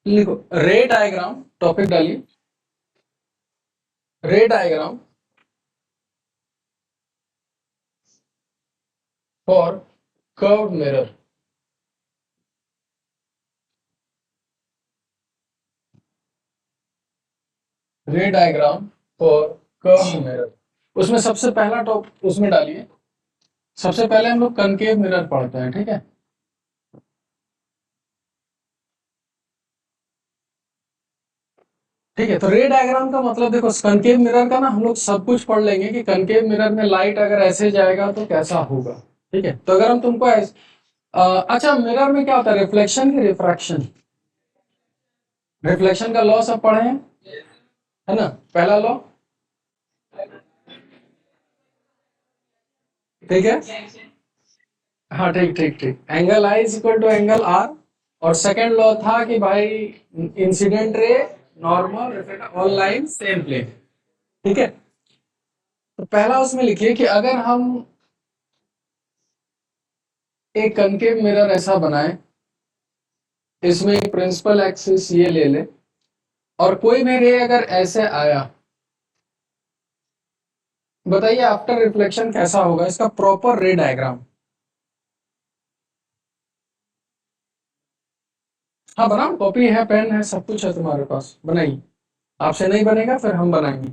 लिखो रे diagram, topic डालिए रे डायग्राम फॉर कर्व्ड मिरर। रे डायग्राम फॉर कर्व्ड मिरर, उसमें सबसे पहला टॉप उसमें डालिए। सबसे पहले हम लोग कनकेव मिरर पढ़ते हैं, ठीक है। ठीक है, तो रे डायग्राम का मतलब देखो, कनकेव मिरर का ना हम लोग सब कुछ पढ़ लेंगे कि कनकेव मिरर में लाइट अगर ऐसे जाएगा तो कैसा होगा। ठीक है, तो अगर हम तुमको अच्छा, मिरर में क्या होता है, रिफ्लेक्शन की रिफ्रैक्शन? रिफ्लेक्शन का लॉ सब पढ़े हैं, है ना। पहला लॉ, ठीक है। हाँ ठीक ठीक ठीक, angle I is equal to angle R. और सेकंड लॉ था कि भाई incident ray normal reflect all line same plane. ठीक है, तो पहला उसमें लिखिए कि अगर हम एक कनकेव मिरर ऐसा बनाए, इसमें एक प्रिंसिपल एक्सिस ये ले ले, और कोई भी रे अगर ऐसे आया, बताइए आफ्टर रिफ्लेक्शन कैसा होगा, इसका प्रॉपर रे डायग्राम। हाँ बनाओ, कॉपी है, पेन है, सब कुछ है तुम्हारे पास, बनाइए। आपसे नहीं बनेगा फिर हम बनाएंगे।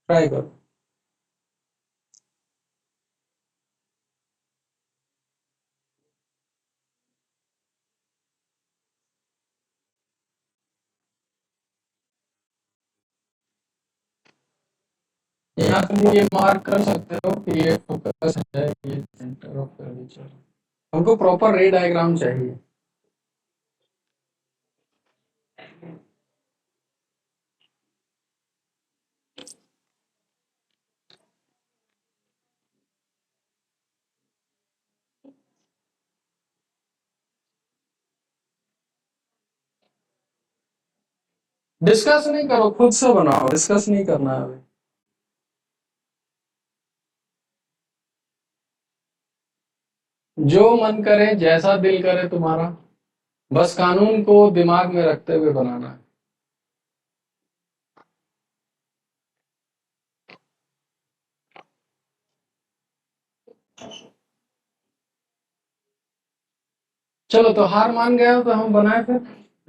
ट्राई करो। यहाँ तुम ये मार्क कर सकते हो कि ये फोकस है, ये सेंटर ऑफ कर्वेचर। हमको प्रॉपर रे डायग्राम चाहिए। डिस्कस नहीं करो, खुद से बनाओ, डिस्कस नहीं करना है अभी। जो मन करे, जैसा दिल करे तुम्हारा, बस कानून को दिमाग में रखते हुए बनाना है। चलो, तो हार मान गए हो तो हम बनाए फिर।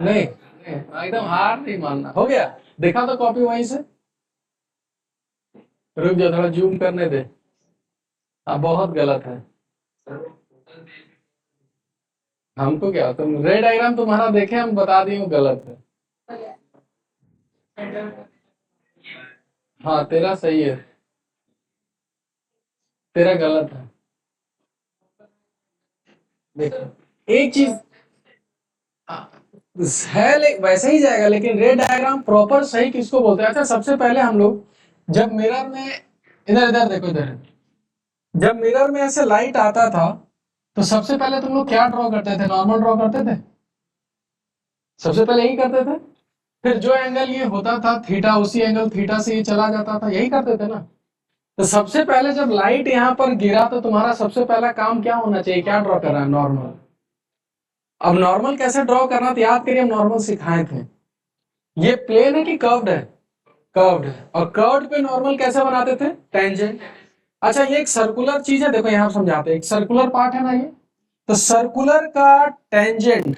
नहीं नहीं, एकदम हार नहीं मानना, हो गया। देखा तो कॉपी वहीं से। रुक जाओ, थोड़ा जूम करने दे। हाँ बहुत गलत है। हमको क्या, तुम रे डायग्राम तुम्हारा देखे, हम बता दिए वो गलत है। हाँ तेरा सही है, तेरा गलत है। देखो एक चीज वैसे ही जाएगा, लेकिन रे डायग्राम प्रॉपर सही किसको बोलते हैं। अच्छा, सबसे पहले हम लोग जब मिरर में, इधर इधर देखो, इधर जब मिरर में ऐसे लाइट आता था, तो सबसे पहले तुम लोग क्या ड्रॉ करते थे, नॉर्मल ड्रॉ करते थे, सबसे पहले यही करते थे। फिर जो एंगल ये होता था थीटा, उसी एंगल थीटा से ये चला जाता था, यही करते थे ना। तो सबसे पहले जब लाइट यहाँ पर गिरा, तो तुम्हारा सबसे पहला काम क्या होना चाहिए, क्या ड्रॉ कर रहा है, नॉर्मल। अब नॉर्मल कैसे ड्रॉ करना, तो याद करिए हम नॉर्मल सिखाए थे। ये प्लेन है कि कर्व्ड है, कर्व्ड है। और कर्व्ड पे नॉर्मल कैसे बनाते थे, टेंजेंट। अच्छा, ये एक सर्कुलर चीज है, देखो यहां समझाते हैं, एक सर्कुलर पार्ट है ना ये। तो सर्कुलर का टेंजेंट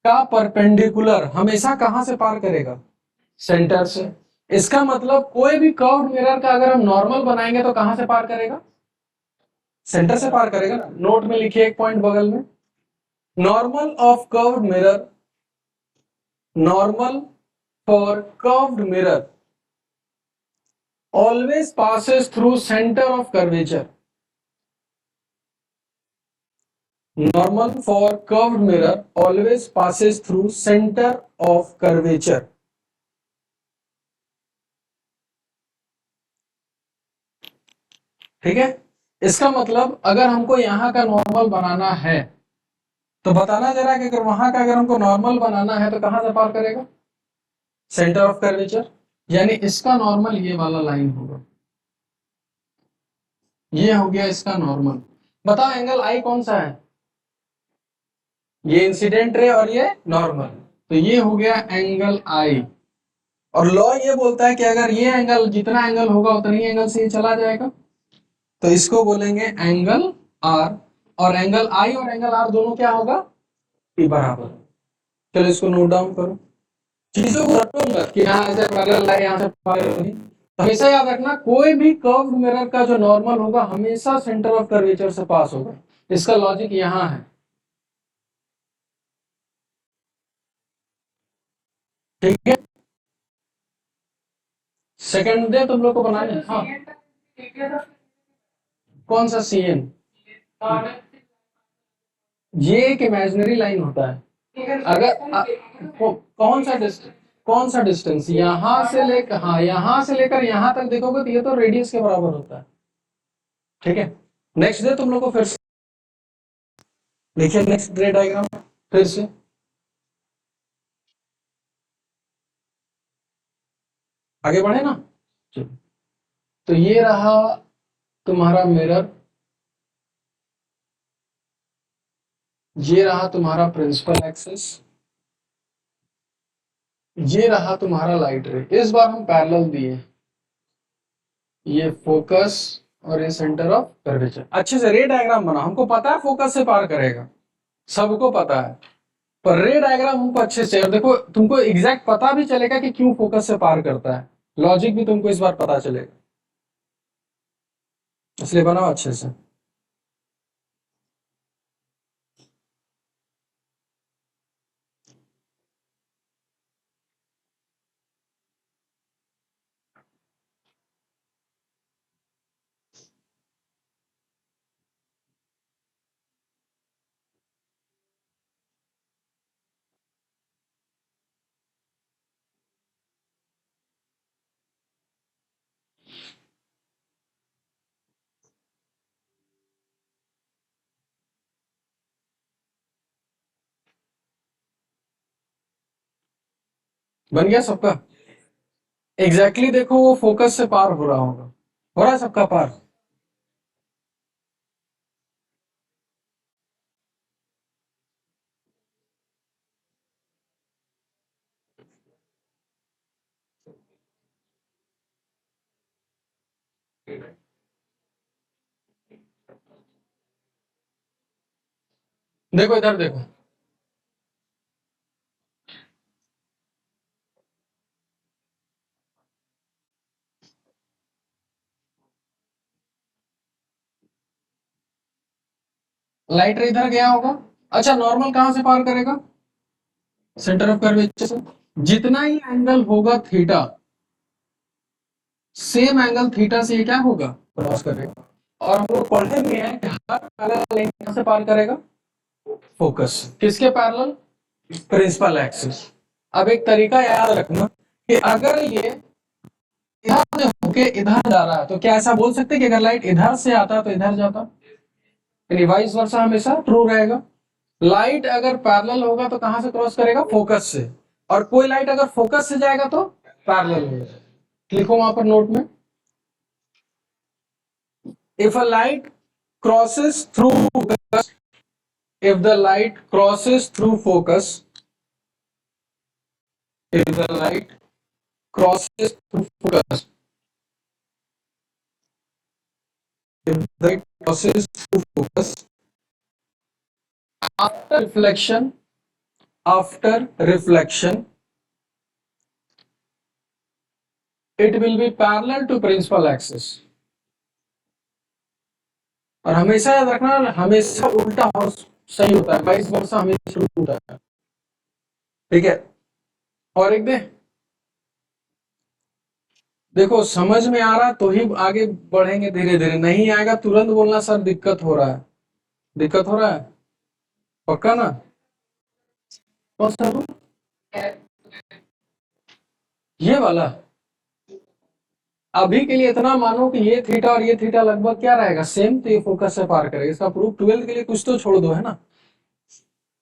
का परपेंडिकुलर हमेशा कहां से पार करेगा, सेंटर से। इसका मतलब कोई भी कर्व्ड मिरर का अगर हम नॉर्मल बनाएंगे तो कहां से पार करेगा, सेंटर से पार करेगा ना। नोट में लिखिए एक पॉइंट बगल में, normal of curved mirror, normal for curved mirror always passes through center of curvature. Normal for curved mirror always passes through center of curvature. ठीक है, इसका मतलब अगर हमको यहां का नॉर्मल बनाना है, तो बताना जरा कि अगर वहां का अगर हमको नॉर्मल बनाना है तो कहां से पार करेगा, सेंटर ऑफ कर्वेचर। यानी इसका नॉर्मल ये वाला लाइन होगा। ये हो गया इसका नॉर्मल। बताओ एंगल आई कौन सा है? ये इंसिडेंट रे और ये नॉर्मल, तो ये हो गया एंगल आई। और लॉ ये बोलता है कि अगर ये एंगल जितना एंगल होगा उतना ही एंगल से ये चला जाएगा, तो इसको बोलेंगे एंगल आर। और एंगल आई और एंगल आर दोनों क्या होगा? ई बराबर। चलो इसको नोट डाउन करो, चीजों को रटो मत कि यहाँ ऐसे पैरेलल है यहाँ से पैरेलल नहीं। हमेशा याद रखना कोई भी कर्व मिरर का जो नॉर्मल होगा हमेशा सेंटर ऑफ कर्वेचर से पास होगा। इसका लॉजिक यहाँ है, ठीक है। सेकंड डे तुम लोग को बनाने, हाँ। कौन सा सीएन? ये एक इमेजिनरी लाइन होता है। अगर कौन सा डिस्टेंस यहाँ से लेकर, हाँ यहाँ से लेकर यहाँ तक देखोगे तो ये तो रेडियस के बराबर होता है, ठीक है। नेक्स्ट डे तुम लोग को फिर से देखिए, नेक्स्ट डे डायग्राम फिर से आगे बढ़े ना। तो ये रहा तुम्हारा मिरर, ये रहा तुम्हारा प्रिंसिपल एक्सिस, ये रहा तुम्हारा लाइट रे। इस बार हम पैरेलल दिए, ये फोकस और ये सेंटर ऑफ कर्वेचर। अच्छे से रे डायग्राम बना, हमको पता है फोकस से पार करेगा, सबको पता है, पर रे डायग्राम हमको अच्छे से, और देखो तुमको एग्जैक्ट पता भी चलेगा कि क्यों फोकस से पार करता है, लॉजिक भी तुमको इस बार पता चलेगा, इसलिए बनाओ अच्छे से। बन गया सबका? एग्जैक्टली देखो वो फोकस से पार हो रहा होगा, हो रहा है सबका पार? देखो इधर देखो, लाइट रे इधर गया होगा। अच्छा नॉर्मल कहां से पार करेगा? सेंटर ऑफ कर्वेचर से। जितना ही एंगल होगा थीटा, सेम एंगल थीटा से ये क्या होगा? क्रॉस करेगा। और हम लोग पढ़े भी हैं कि हर पैरेलल लाइन कहां से पार करेगा? फोकस। किसके पैरेलल? Principal axis. अब एक तरीका याद रखना कि अगर ये इधर से होके इधर जा रहा है तो क्या ऐसा बोल सकते हैं कि अगर लाइट इधर से आता तो इधर जाता? यानी वाइस वर्सा हमेशा ट्रू रहेगा। लाइट अगर पैरेलल होगा तो कहां से क्रॉस करेगा? फोकस से। और कोई लाइट अगर फोकस से जाएगा तो पैरेलल होगा। लिखो वहां पर नोट में, if a light crosses through focus, if the light crosses through focus, if the light crosses through focus, if the light crosses through focus after reflection, after reflection it will be parallel to principal axis। और हमेशा याद रखना, हमेशा उल्टा और सही होता है, वाइस वर्सा हमेशा उल्टा होता है, ठीक है। और एक दे देखो, समझ में आ रहा तो ही आगे बढ़ेंगे, धीरे धीरे नहीं आएगा तुरंत बोलना सर दिक्कत हो रहा है, दिक्कत हो रहा है, पक्का ना? कौन सा रूल? ये वाला। अभी के लिए इतना मानो कि ये थीटा और ये थीटा लगभग क्या रहेगा? सेम, तो ये फोकस से पार करेगा। इसका प्रूफ 12th के लिए कुछ तो छोड़ दो, है ना।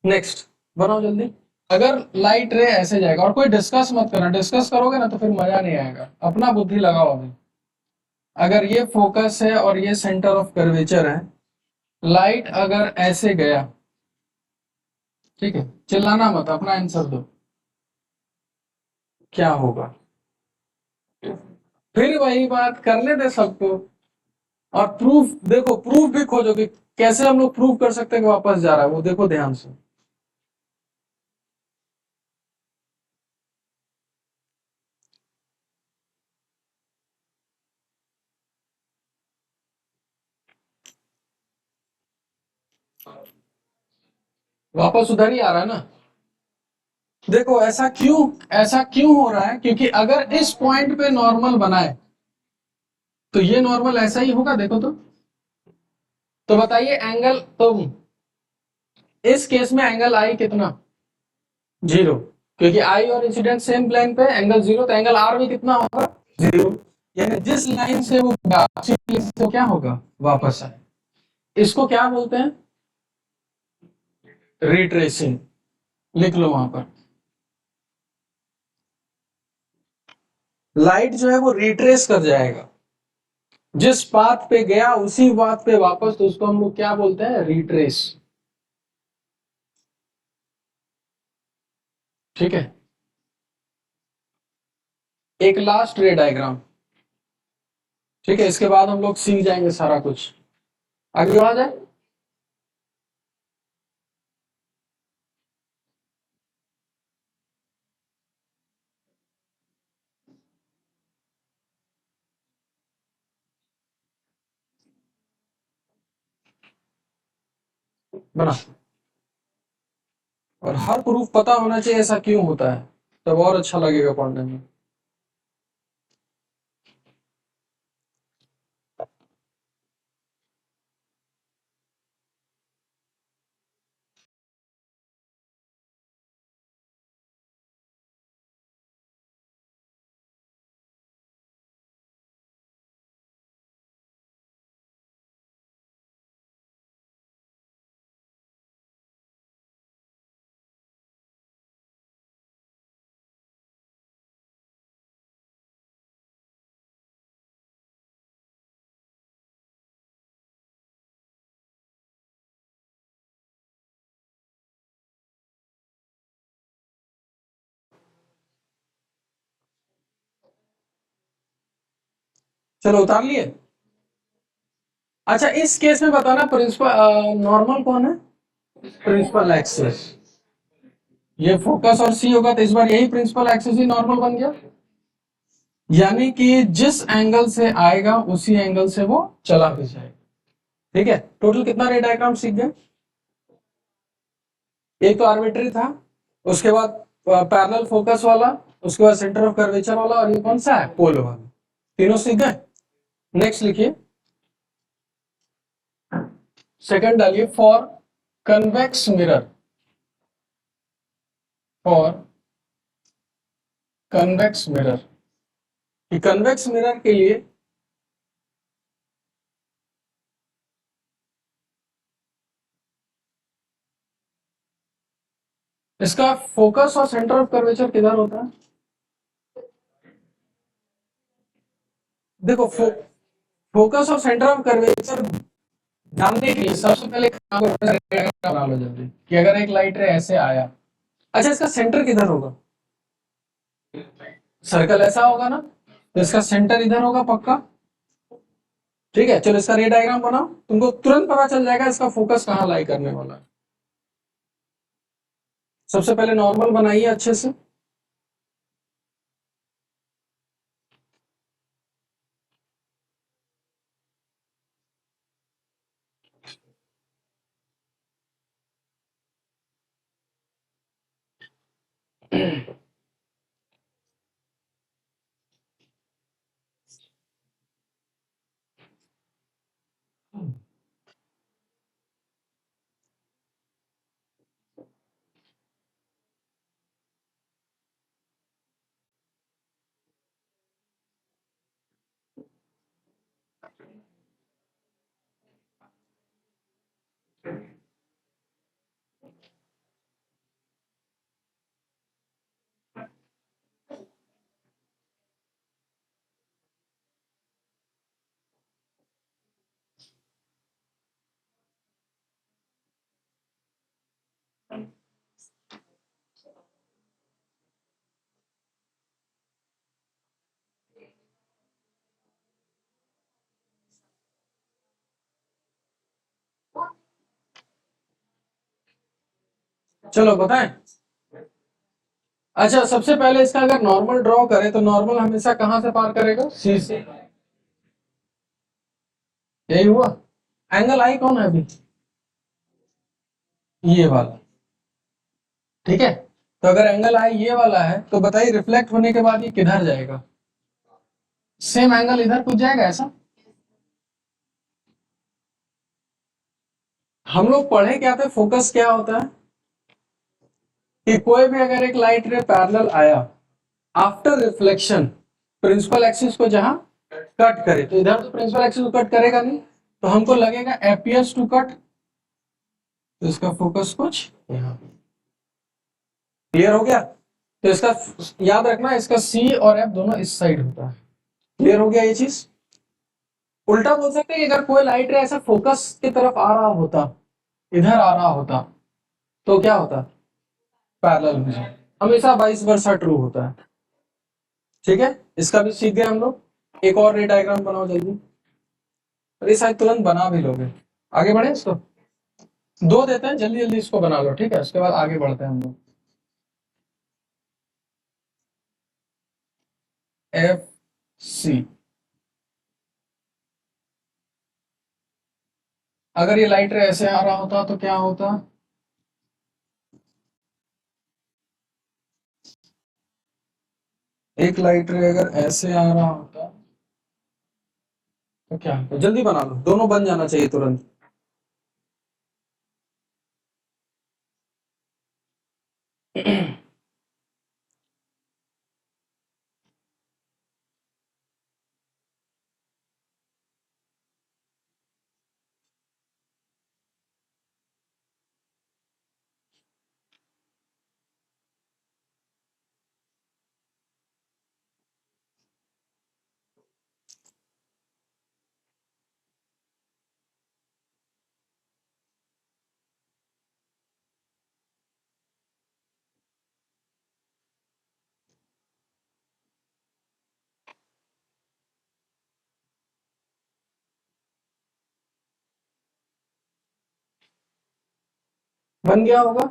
नेक्स्ट बनाओ जल्दी। अगर लाइट रे ऐसे जाएगा, और कोई डिस्कस मत करना, डिस्कस करोगे ना तो फिर मजा नहीं आएगा, अपना बुद्धि लगाओ अभी। अगर ये फोकस है और ये सेंटर ऑफ कर्वेचर है, लाइट अगर ऐसे गया, ठीक है, चिल्लाना मत, अपना आंसर दो, क्या होगा? फिर वही बात, करने दे सबको। और प्रूफ देखो, प्रूफ भी खोजोगे, कैसे हम लोग प्रूफ कर सकते हैं कि वापस जा रहा है, वो देखो ध्यान से। वापस उधर ही आ रहा है ना। देखो ऐसा क्यों हो रहा है, क्योंकि अगर इस पॉइंट पे नॉर्मल बनाए तो ये नॉर्मल ऐसा ही होगा, देखो तो बताइए एंगल, तो इस केस में एंगल आई कितना? जीरो, क्योंकि आई और इंसिडेंट सेम प्लेन पे, एंगल जीरो, तो एंगल आर भी कितना होगा? जीरो। यानी जिस लाइन से वो गया, उसी लाइन से वो क्या होगा? वापस आए। इसको क्या बोलते हैं? रिट्रेसिंग। लिख लो वहां पर, लाइट जो है वो रिट्रेस कर जाएगा, जिस पाथ पे गया उसी पाथ पे वापस, तो उसको हम लोग क्या बोलते हैं? रिट्रेस। ठीक है, एक लास्ट रे डायग्राम, ठीक है, इसके बाद हम लोग सीख जाएंगे सारा कुछ। आगे बढ़ा जाए। बना, और हर प्रूफ पता होना चाहिए ऐसा क्यों होता है, तब और अच्छा लगेगा पढ़ने में। चलो उतार लिए। अच्छा, इस केस में बताना प्रिंसिपल नॉर्मल कौन है? Principal axis. ये फोकस और सी होगा, तो इस बार यही प्रिंसिपल एक्सिस ही नॉर्मल बन गया। यानी कि जिस एंगल से आएगा उसी एंगल से वो चला भी जाएगा। ठीक है, टोटल कितना रे डायग्राम सीख गए? एक तो आर्बिट्री था, उसके बाद पैरेलल फोकस वाला, उसके बाद सेंटर ऑफ कर्वेचर वाला, और ये कौन सा है? पोल वाला। तीनों सीख गए। नेक्स्ट लिखिए, सेकंड डालिए, for convex mirror, for convex mirror, कि कन्वेक्स मिरर के लिए इसका फोकस और सेंटर ऑफ कर्वेचर किधर होता है? देखो फोकस और सेंटर ऑफ कर्वेचर जानने के लिए सबसे पहले बना लो जल्दी, कि अगर एक लाइट रे ऐसे आया, अच्छा इसका सेंटर किधर होगा? सर्कल ऐसा होगा ना, तो इसका सेंटर इधर होगा पक्का। ठीक है, चलो इसका रे डायग्राम बनाओ, तुमको तुरंत पता चल जाएगा इसका फोकस कहाँ लाई करने वाला है। सबसे पहले नॉर्मल बनाइए अच्छे से। चलो बताएं। अच्छा, सबसे पहले इसका अगर नॉर्मल ड्रॉ करें तो नॉर्मल हमेशा कहां से पार करेगा? सी से। यही हुआ। एंगल आई कौन है अभी? ये वाला। ठीक है, तो अगर एंगल आई ये वाला है तो बताइए रिफ्लेक्ट होने के बाद ये किधर जाएगा? सेम एंगल इधर कुछ जाएगा ऐसा। हम लोग पढ़े क्या थे, फोकस क्या होता है कि कोई भी अगर एक लाइट रे पैरेलल आया आफ्टर रिफ्लेक्शन प्रिंसिपल एक्सिस को जहां कट करे, तो इधर तो प्रिंसिपल एक्सिस को कट करेगा नहीं, तो हमको लगेगा एपियर्स टू कट, तो इसका फोकस कुछ यहाँ। क्लियर हो गया? तो इसका याद रखना, इसका सी और एफ दोनों इस साइड होता है। क्लियर हो गया ये चीज? उल्टा बोल सकते हैं कि अगर कोई लाइट रे ऐसा फोकस की तरफ आ रहा होता, इधर आ रहा होता, तो क्या होता? पैरेलल में हमेशा वाइस वर्सा ट्रू होता है। ठीक है, इसका भी सीख गए हम लोग। एक और रे डायग्राम बनाओ जल्दी। अरे शायद तुरंत बना भी लोगे। आगे बढ़े इसको, दो देते हैं, जल्दी जल्दी इसको बना लो, ठीक है, उसके बाद आगे बढ़ते हैं हम लोग। एफ सी, अगर ये लाइट रे ऐसे आ रहा होता तो क्या होता? एक लाइट रे अगर ऐसे आ रहा होता तो क्या होता? जल्दी बना लो, दोनों बन जाना चाहिए तुरंत। बन गया होगा।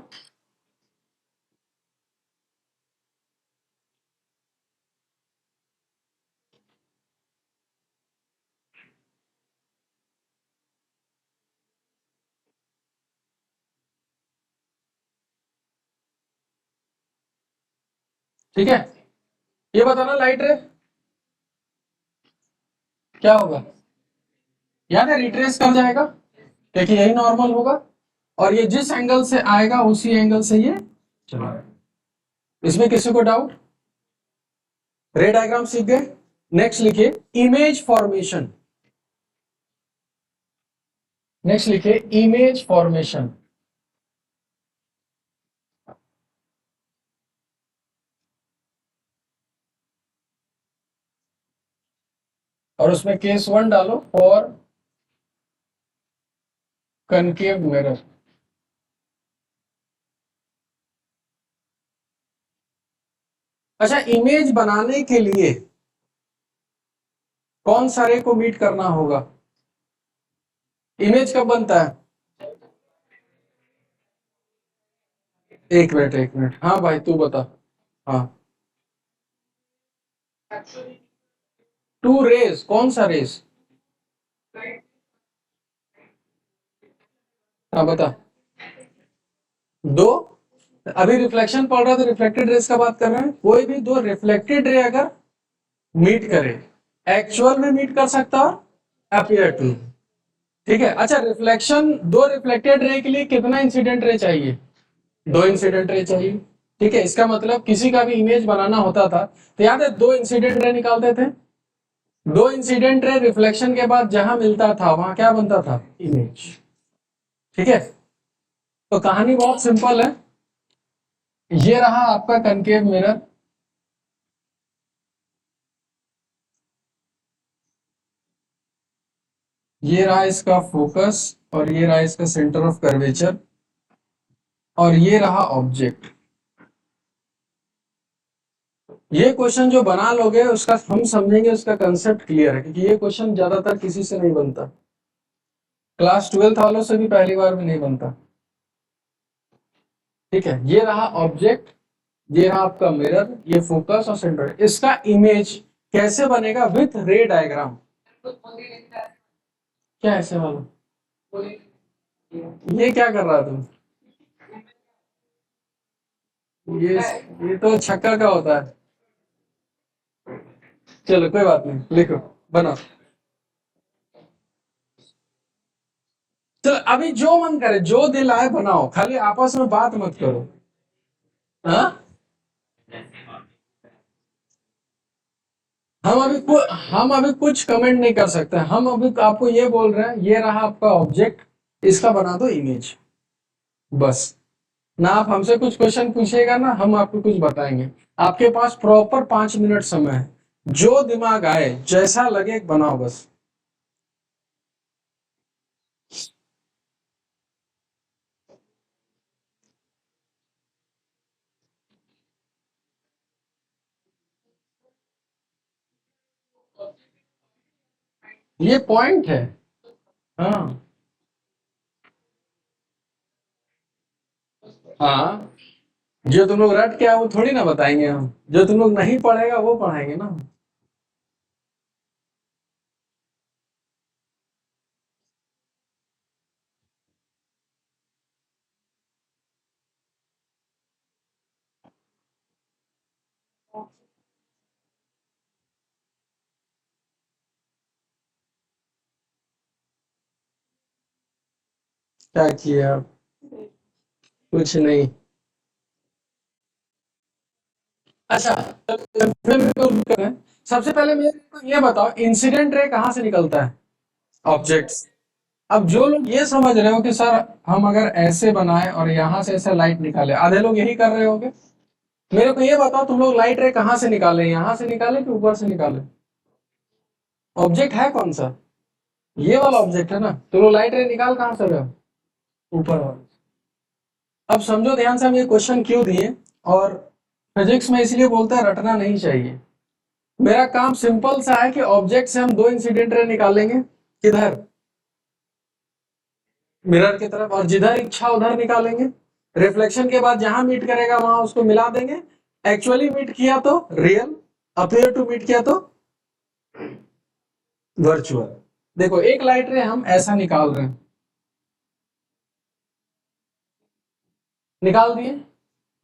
ठीक है, ये बताना लाइट रे क्या होगा? याद है, रिट्रेस कर जाएगा क्योंकि यही नॉर्मल होगा, और ये जिस एंगल से आएगा उसी एंगल से ये चला। इसमें किसी को डाउट? रे डायग्राम सीख गए। नेक्स्ट लिखिए इमेज फॉर्मेशन। नेक्स्ट लिखिए इमेज फॉर्मेशन। और उसमें केस 1 डालो फॉर कनकेव मिरर। अच्छा, इमेज बनाने के लिए कौन सा रे को मीट करना होगा? इमेज कब बनता है? एक मिनट एक मिनट, हाँ भाई तू बता। हाँ, टू रेज, कौन सा रेज? हाँ बता। दो। अभी रिफ्लेक्शन पढ़ रहा था, रिफ्लेक्टेड रेज का बात कर रहे हैं। कोई भी दो रिफ्लेक्टेड रे अगर मीट करे, एक्चुअल में मीट कर सकता और अपीयर टू। ठीक है, अच्छा रिफ्लेक्शन, दो रिफ्लेक्टेड रे के लिए कितना इंसिडेंट रे चाहिए? दो इंसिडेंट रे चाहिए। ठीक है, इसका मतलब किसी का भी इमेज बनाना होता था तो याद है दो इंसिडेंट रे निकालते थे। दो इंसिडेंट रे रिफ्लेक्शन के बाद जहां मिलता था वहां क्या बनता था? इमेज। ठीक है, तो कहानी बहुत सिंपल है। ये रहा आपका कनकेव मिरर, ये रहा इसका फोकस, और ये रहा इसका सेंटर ऑफ कर्वेचर, और ये रहा ऑब्जेक्ट। ये क्वेश्चन जो बना लोगे उसका हम समझेंगे, उसका कंसेप्ट क्लियर है, क्योंकि ये क्वेश्चन ज्यादातर किसी से नहीं बनता, क्लास 12th वालों से भी पहली बार में नहीं बनता। ठीक है, ये रहा ऑब्जेक्ट, ये रहा आपका मिरर, ये फोकस और सेंटर। इसका इमेज कैसे बनेगा विथ रे डायग्राम? क्या ऐसे वाला, ये क्या कर रहा तुम? ये तो छक्का का होता है। चलो कोई बात नहीं, लिखो, बनाओ। चलो अभी जो मन करे, जो दिल आए बनाओ, खाली आपस में बात मत करो। हाँ, हम अभी कुछ कमेंट नहीं कर सकते। हम अभी आपको ये बोल रहे हैं, ये रहा आपका ऑब्जेक्ट, इसका बना दो इमेज, बस। ना आप हमसे कुछ क्वेश्चन पूछिएगा, ना हम आपको कुछ बताएंगे। आपके पास प्रॉपर 5 मिनट समय है, जो दिमाग आए जैसा लगे बनाओ बस। ये पॉइंट है। हाँ हाँ, जो तुम लोग रट के आओ वो थोड़ी ना बताएंगे हम, जो तुम लोग नहीं पढ़ेगा वो पढ़ाएंगे ना। क्या किया आप? कुछ नहीं। अच्छा, सबसे पहले मेरे को ये बताओ, इंसिडेंट रे कहाँ से निकलता है? ऑब्जेक्ट्स। अब जो लोग ये समझ रहे हो कि सर हम अगर ऐसे बनाए और यहाँ से ऐसे लाइट निकाले, आधे लोग यही कर रहे होंगे। मेरे को ये बताओ, तुम लोग लाइट रे कहाँ से निकाले, यहाँ से निकाले कि ऊपर से निकाले? ऑब्जेक्ट है कौन सा? ये वाला ऑब्जेक्ट है ना। तुम लोग लाइट रे निकाल कहाँ से रहे हो? ऊपर वाला। अब समझो ध्यान से, हम ये क्वेश्चन क्यों दिए, और फिजिक्स में इसलिए बोलते हैं रटना नहीं चाहिए। मेरा काम सिंपल सा है कि ऑब्जेक्ट से हम दो इंसिडेंट रे निकालेंगे, किधर? मिरर की तरफ, और जिधर इच्छा उधर निकालेंगे। रिफ्लेक्शन के बाद जहां मीट करेगा वहां उसको मिला देंगे। एक्चुअली मीट किया तो रियल, अपियर टू मीट किया तो वर्चुअल। देखो एक लाइट रे हम ऐसा निकाल रहे हैं, निकाल दिए।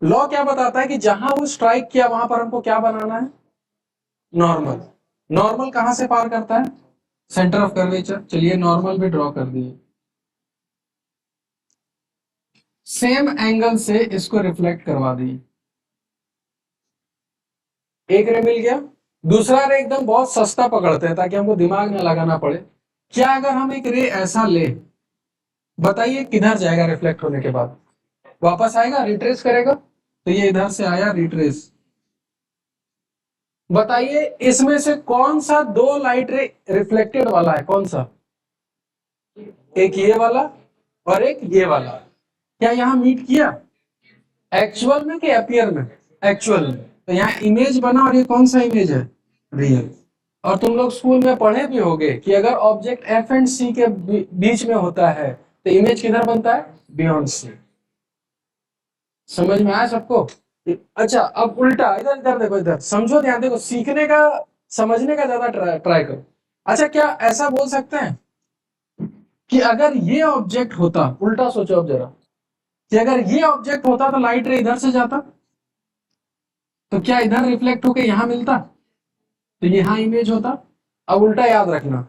लॉ क्या बताता है कि जहां वो स्ट्राइक किया वहां पर हमको क्या बनाना है? नॉर्मल। नॉर्मल कहां से पार करता है? Centre of curvature. चलिए नॉर्मल भी ड्रॉ कर दिए। सेम एंगल से इसको रिफ्लेक्ट करवा दिए। एक रे मिल गया। दूसरा रे एकदम बहुत सस्ता पकड़ते हैं ताकि हमको दिमाग में लगाना पड़े। क्या अगर हम एक रे ऐसा ले, बताइए किधर जाएगा रिफ्लेक्ट होने के बाद? वापस आएगा, रिट्रेस करेगा, तो ये इधर से आया रिट्रेस। बताइए इसमें से कौन सा दो लाइट रे रिफ्लेक्टेड वाला है, कौन सा? एक ये वाला और एक ये वाला। क्या यहाँ मीट किया? एक्चुअल में कि अपियर में? एक्चुअल में। तो यहाँ इमेज बना, और ये कौन सा इमेज है? रियल। और तुम लोग स्कूल में पढ़े भी होंगे कि अगर ऑब्जेक्ट एफ एंड सी के बीच में होता है तो इमेज किधर बनता है? Beyond C. समझ में आया सबको? अच्छा अब उल्टा, इधर इधर देखो, इधर समझो, ध्यान देखो, सीखने का, समझने का ज्यादा ट्राई करो। अच्छा, क्या ऐसा बोल सकते हैं कि अगर ये ऑब्जेक्ट होता, उल्टा सोचो अब जरा, कि अगर ये ऑब्जेक्ट होता तो लाइट रे इधर से जाता, तो क्या इधर रिफ्लेक्ट होके यहां मिलता, तो यहाँ इमेज होता। अब उल्टा याद रखना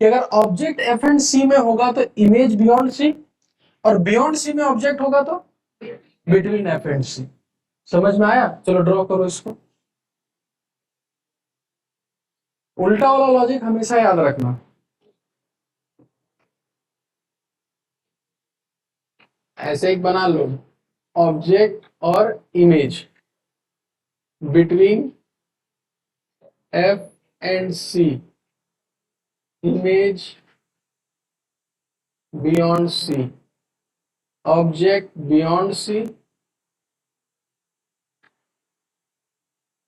कि अगर ऑब्जेक्ट एफ एंड सी में होगा तो इमेज बियॉन्ड सी, और बियॉन्ड सी में ऑब्जेक्ट होगा तो बिटवीन एफ एंड सी। समझ में आया? चलो ड्रॉ करो इसको। उल्टा वाला लॉजिक हमेशा याद रखना। ऐसे एक बना लो, ऑब्जेक्ट और image between F and C, image beyond C, object beyond C,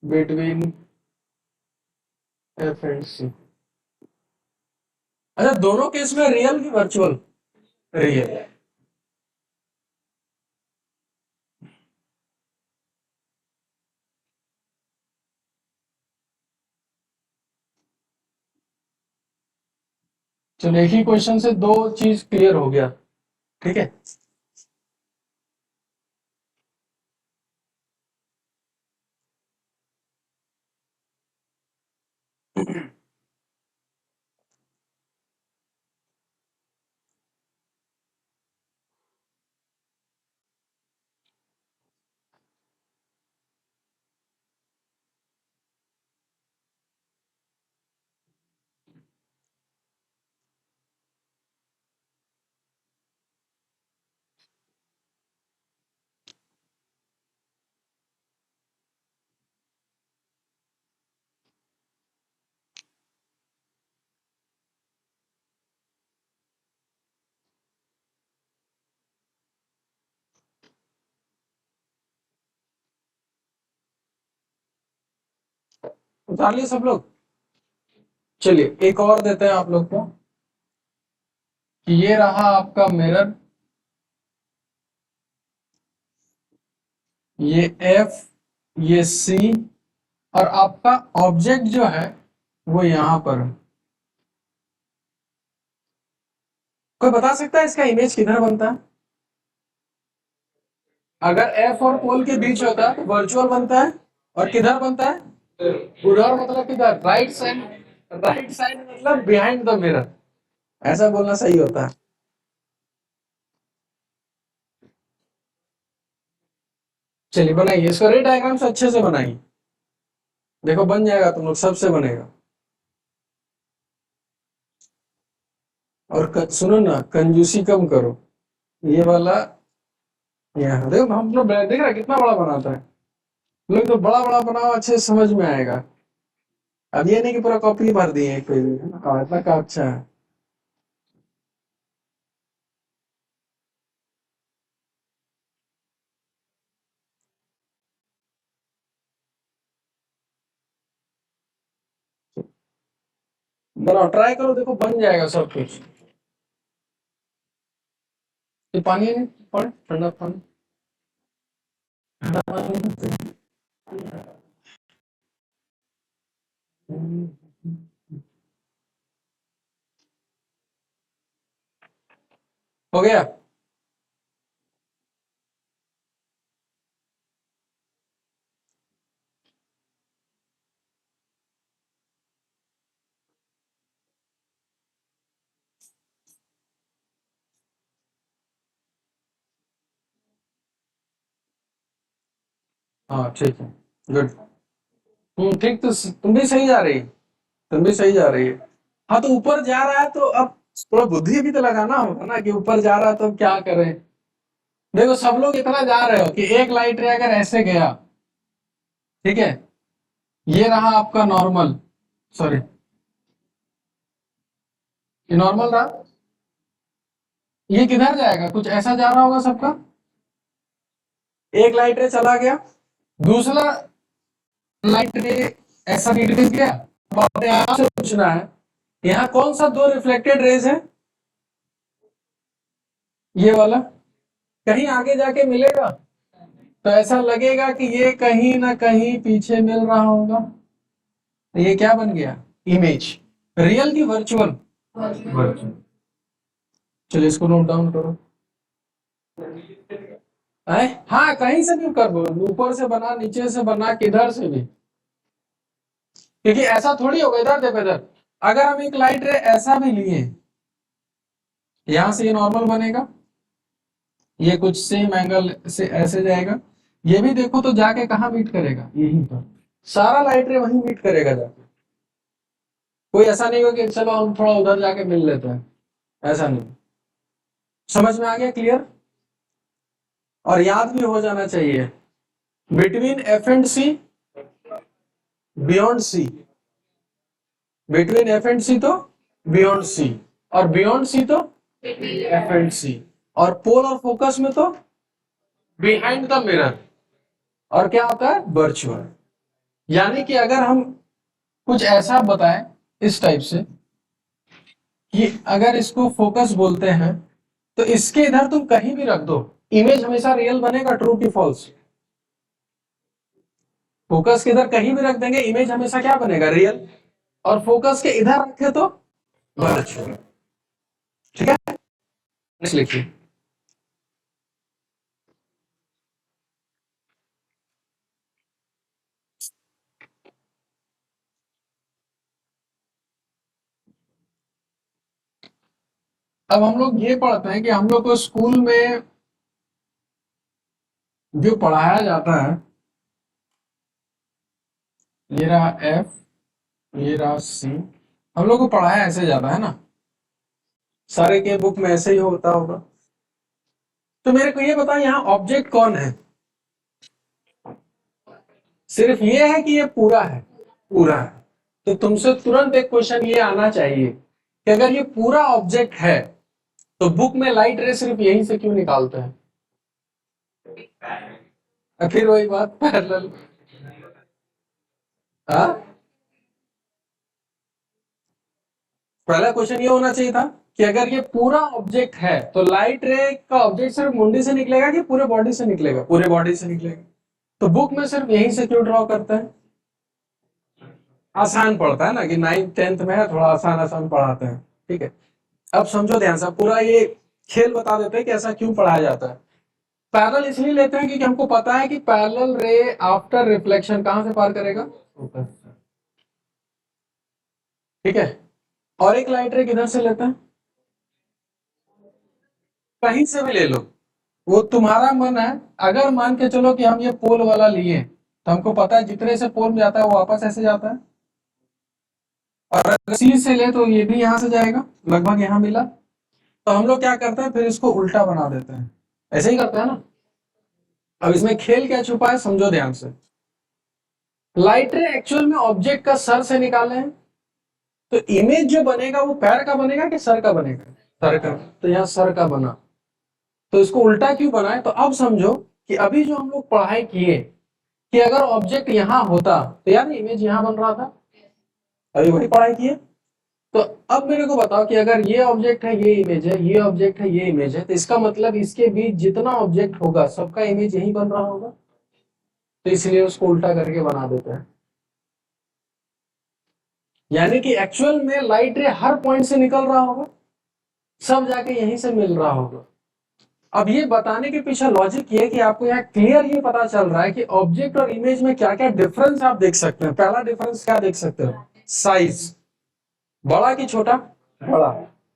between F and C. अच्छा, दोनों केस में रियल की वर्चुअल? रियल। चलो एक ही क्वेश्चन से दो चीज क्लियर हो गया, ठीक है। उतार लिए सब लोग। चलिए एक और देते हैं आप लोग को कि ये रहा आपका मिरर, ये एफ, ये सी, और आपका ऑब्जेक्ट जो है वो यहां पर है। कोई बता सकता है इसका इमेज किधर बनता है? अगर एफ और पोल के बीच होता है तो वर्चुअल बनता है, और किधर बनता है? उधर मतलब किधर? Right side. राइट साइड मतलब बिहाइंड द मिरर, ऐसा बोलना सही होता है। चलिए बनाइए इसको, रे डायग्राम से अच्छे से बनाइए, देखो बन जाएगा, तुम लोग सबसे बनेगा। और सुनो ना, कंजूसी कम करो, ये वाला यहाँ देखो, हम लोग देख रहे हैं कितना बड़ा बनाता है। लोग तो बड़ा बड़ा बनाओ, अच्छे से समझ में आएगा। अब ये नहीं कि पूरा कॉपी भर दिए कोई भी, है ना? इतना का अच्छा है। बनाओ, ट्राई करो, देखो बन जाएगा सब कुछ। ये पानी है नहीं, पानी ठंडा पानी, ठंडा पानी। हो गया। हाँ ठीक है, गुड। ठीक, तो तुम भी सही जा रही है, तुम भी सही जा रही है। हाँ तो ऊपर जा रहा है तो अब थोड़ा बुद्धि भी तो लगाना होगा ना, कि ऊपर जा रहा है तो अब क्या करें। देखो सब लोग इतना जा रहे हो कि एक लाइट रे अगर ऐसे गया, ठीक है, ये रहा आपका नॉर्मल, सॉरी ये नॉर्मल रहा, ये किधर जाएगा? कुछ ऐसा जा रहा होगा सबका। एक लाइट रे चला गया, दूसरा लाइट रे ऐसा निकल गया। अब आपने आपसे पूछना है, यहाँ कौन सा दो रिफ्लेक्टेड रेज है? ये वाला कहीं आगे जाके मिलेगा, तो ऐसा लगेगा कि ये कहीं ना कहीं पीछे मिल रहा होगा। तो ये क्या बन गया? इमेज। रियल की वर्चुअल? वर्चुअल। चलिए इसको नोट डाउन करो। है? हाँ कहीं से भी कर दो, ऊपर से बना, नीचे से बना, किधर से भी, क्योंकि ऐसा थोड़ी होगा। इधर देखो, इधर अगर हम एक लाइट रे ऐसा भी लिए, यहां से ये नॉर्मल बनेगा, ये कुछ सेम एंगल से ऐसे जाएगा, ये भी देखो तो जाके कहाँ मीट करेगा? यहीं पर। सारा लाइट रे वहीं मीट करेगा जाके। कोई ऐसा नहीं होगा कि चलो हम थोड़ा उधर जाके मिल लेते हैं, ऐसा नहीं। समझ में आ गया? क्लियर? और याद भी हो जाना चाहिए, between F and C, beyond C. Between F and C तो बियॉन्ड सी, और बियॉन्ड सी तो एफ एंड सी, और पोल और फोकस में तो बिहाइंड द मिरर। और क्या होता है? वर्चुअल। यानी कि अगर हम कुछ ऐसा बताएं इस टाइप से, कि अगर इसको फोकस बोलते हैं तो इसके इधर तुम कहीं भी रख दो, इमेज हमेशा रियल बनेगा, ट्रू की फॉल्स? फोकस के इधर कहीं भी रख देंगे, इमेज हमेशा क्या बनेगा? रियल। और फोकस के इधर रखे तो वर्चुअल। ठीक है, नेक्स्ट लिखिए। अब हम लोग ये पढ़ते हैं कि हम लोग को स्कूल में जो पढ़ाया जाता है, ये रहा एफ, ये रहा सी, हम लोग को पढ़ाया ऐसे जाता है ना, सारे के बुक में ऐसे ही होता होगा। तो मेरे को ये बताओ यहाँ ऑब्जेक्ट कौन है? सिर्फ ये है कि ये पूरा है? पूरा है। तो तुमसे तुरंत एक क्वेश्चन ये आना चाहिए कि अगर ये पूरा ऑब्जेक्ट है तो बुक में लाइट रे सिर्फ यहीं से क्यों निकालते हैं? फिर वही बात, पैरेलल। हाँ, पहला क्वेश्चन ये होना चाहिए था कि अगर ये पूरा ऑब्जेक्ट है तो लाइट रे का ऑब्जेक्ट सिर्फ मुंडी से निकलेगा कि पूरे बॉडी से निकलेगा? पूरे बॉडी से निकलेगा। तो बुक में सिर्फ यहीं से क्यों ड्रॉ करते हैं? आसान पड़ता है ना, कि 9th 10th में है, थोड़ा आसान आसान पढ़ाते हैं। ठीक है, अब समझो ध्यान से, पूरा ये खेल बता देते हैं कि ऐसा क्यों पढ़ाया जाता है। पैरेलल इसलिए लेते हैं क्योंकि हमको पता है कि पैरेलल रे आफ्टर रिफ्लेक्शन कहां से पार करेगा? ऊपर। ठीक है, और एक लाइट रे किधर से लेते हैं? कहीं से भी ले लो, वो तुम्हारा मन है। अगर मान के चलो कि हम ये पोल वाला लिए, तो हमको पता है जितने से पोल में जाता है वो वापस ऐसे जाता है, और अगर सी से ले तो ये भी यहां से जाएगा, लगभग यहां मिला। तो हम लोग क्या करते हैं, फिर इसको उल्टा बना देते हैं, ऐसे ही करते हैं ना। अब इसमें खेल क्या छुपा है, समझो ध्यान से। लाइट रे एक्चुअल में ऑब्जेक्ट का सर से निकाले हैं, तो इमेज जो बनेगा वो पैर का बनेगा कि सर का बनेगा? सर का। तो यहाँ सर का बना, तो इसको उल्टा क्यों बनाए? तो अब समझो कि अभी जो हम लोग पढ़ाई किए कि अगर ऑब्जेक्ट यहाँ होता तो यार इमेज यहाँ बन रहा था, अभी वही पढ़ाई किए। तो अब मेरे को बताओ कि अगर ये ऑब्जेक्ट है, ये इमेज है, ये ऑब्जेक्ट है, ये इमेज है, तो इसका मतलब इसके बीच जितना ऑब्जेक्ट होगा सबका इमेज यही बन रहा होगा। तो इसलिए उसको उल्टा करके बना देते हैं। यानी कि एक्चुअल में लाइट रे हर पॉइंट से निकल रहा होगा, सब जाके यहीं से मिल रहा होगा। अब ये बताने के पीछे लॉजिक ये है कि आपको यहाँ क्लियर ये पता चल रहा है कि ऑब्जेक्ट और इमेज में क्या क्या डिफरेंस आप देख सकते हैं। पहला डिफरेंस क्या देख सकते हो? साइज, बड़ा कि छोटा? बड़ा,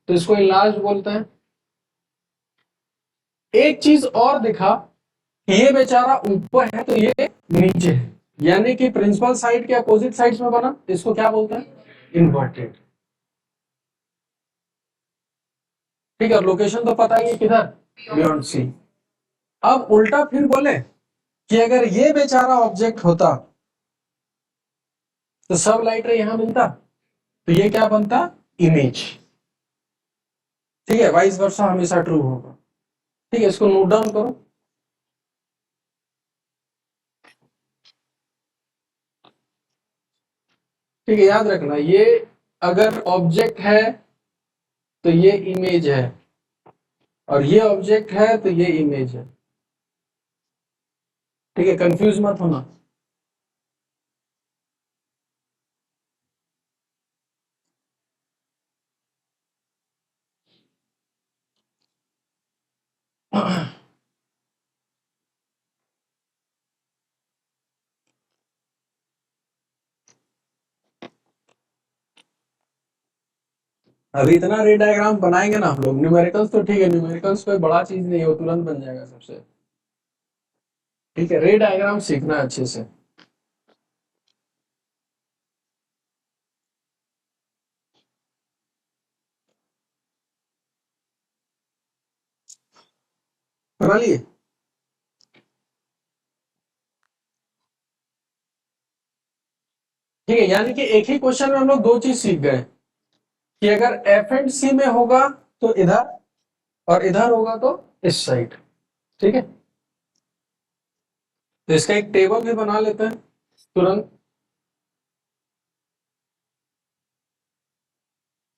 तो इसको इनलार्ज बोलते हैं। एक चीज और दिखा, ये बेचारा ऊपर है तो ये नीचे है, यानी कि प्रिंसिपल साइड के अपोजिट साइड्स में बना, इसको क्या बोलते हैं? इन्वर्टेड। ठीक है, लोकेशन तो पता ही है किधर, बियॉन्ड सी। अब उल्टा फिर बोले कि अगर ये बेचारा ऑब्जेक्ट होता तो सब लाइट रे यहां मिलता, तो ये क्या बनता? इमेज। ठीक है, वाइस वर्सा हमेशा ट्रू होगा। ठीक है, इसको नोट डाउन करो। ठीक है, याद रखना, ये अगर ऑब्जेक्ट है तो ये इमेज है, और ये ऑब्जेक्ट है तो ये इमेज है। ठीक है, कंफ्यूज मत होना। अभी इतना रे डायग्राम बनाएंगे ना हम लोग, न्यूमेरिकल्स तो ठीक है, न्यूमेरिकल्स कोई बड़ा चीज नहीं है, वो तुरंत बन जाएगा सबसे। ठीक है, रे डायग्राम सीखना अच्छे से। बना लिए? ठीक है, यानी कि एक ही क्वेश्चन में हम लोग दो चीज सीख गए, कि अगर एफ एंड सी में होगा तो इधर, और इधर होगा तो इस साइड। ठीक है, तो इसका एक टेबल भी बना लेते हैं तुरंत।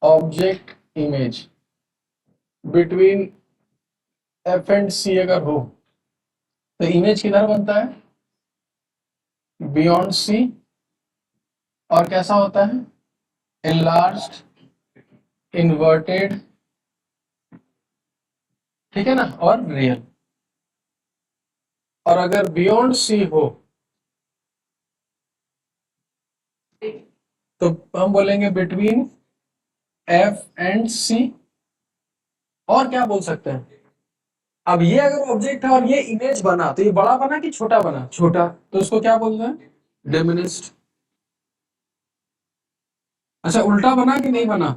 Object image between F and C अगर हो तो इमेज किधर बनता है? Beyond C. और कैसा होता है? enlarged, inverted ठीक है ना, और रियल। और अगर बियॉन्ड सी हो तो हम बोलेंगे बिटवीन एफ एंड सी। और क्या बोल सकते हैं? अब ये अगर ऑब्जेक्ट है और ये इमेज बना, तो ये बड़ा बना कि छोटा बना? छोटा, तो उसको क्या बोलते हैं? डिमिनिस्ड। अच्छा, उल्टा बना कि नहीं बना?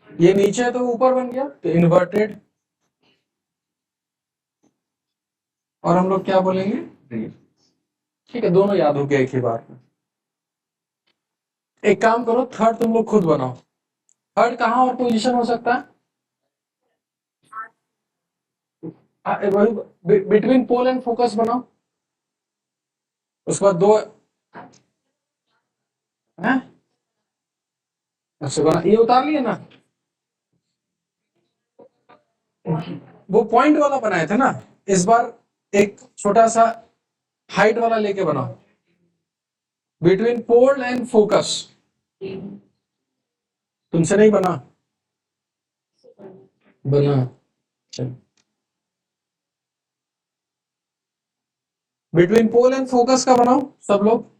ये नीचे है तो ऊपर बन गया, तो इन्वर्टेड। और हम लोग क्या बोलेंगे? रियल। ठीक है, दोनों याद हो गया एक ही बार में। एक काम करो, थर्ड तुम लोग खुद बनाओ। थर्ड कहाँ और पोजीशन हो सकता है? वही बिटवीन पोल एंड फोकस बनाओ। उसके बाद दो है। अच्छा, बना ये उतार लिए ना? वो पॉइंट वाला बनाए थे ना। इस बार एक छोटा सा हाइट वाला लेके बनाओ। Between pole and focus. तुमसे नहीं बना? बना। बिटवीन पोल एंड फोकस का बनाओ सब लोग।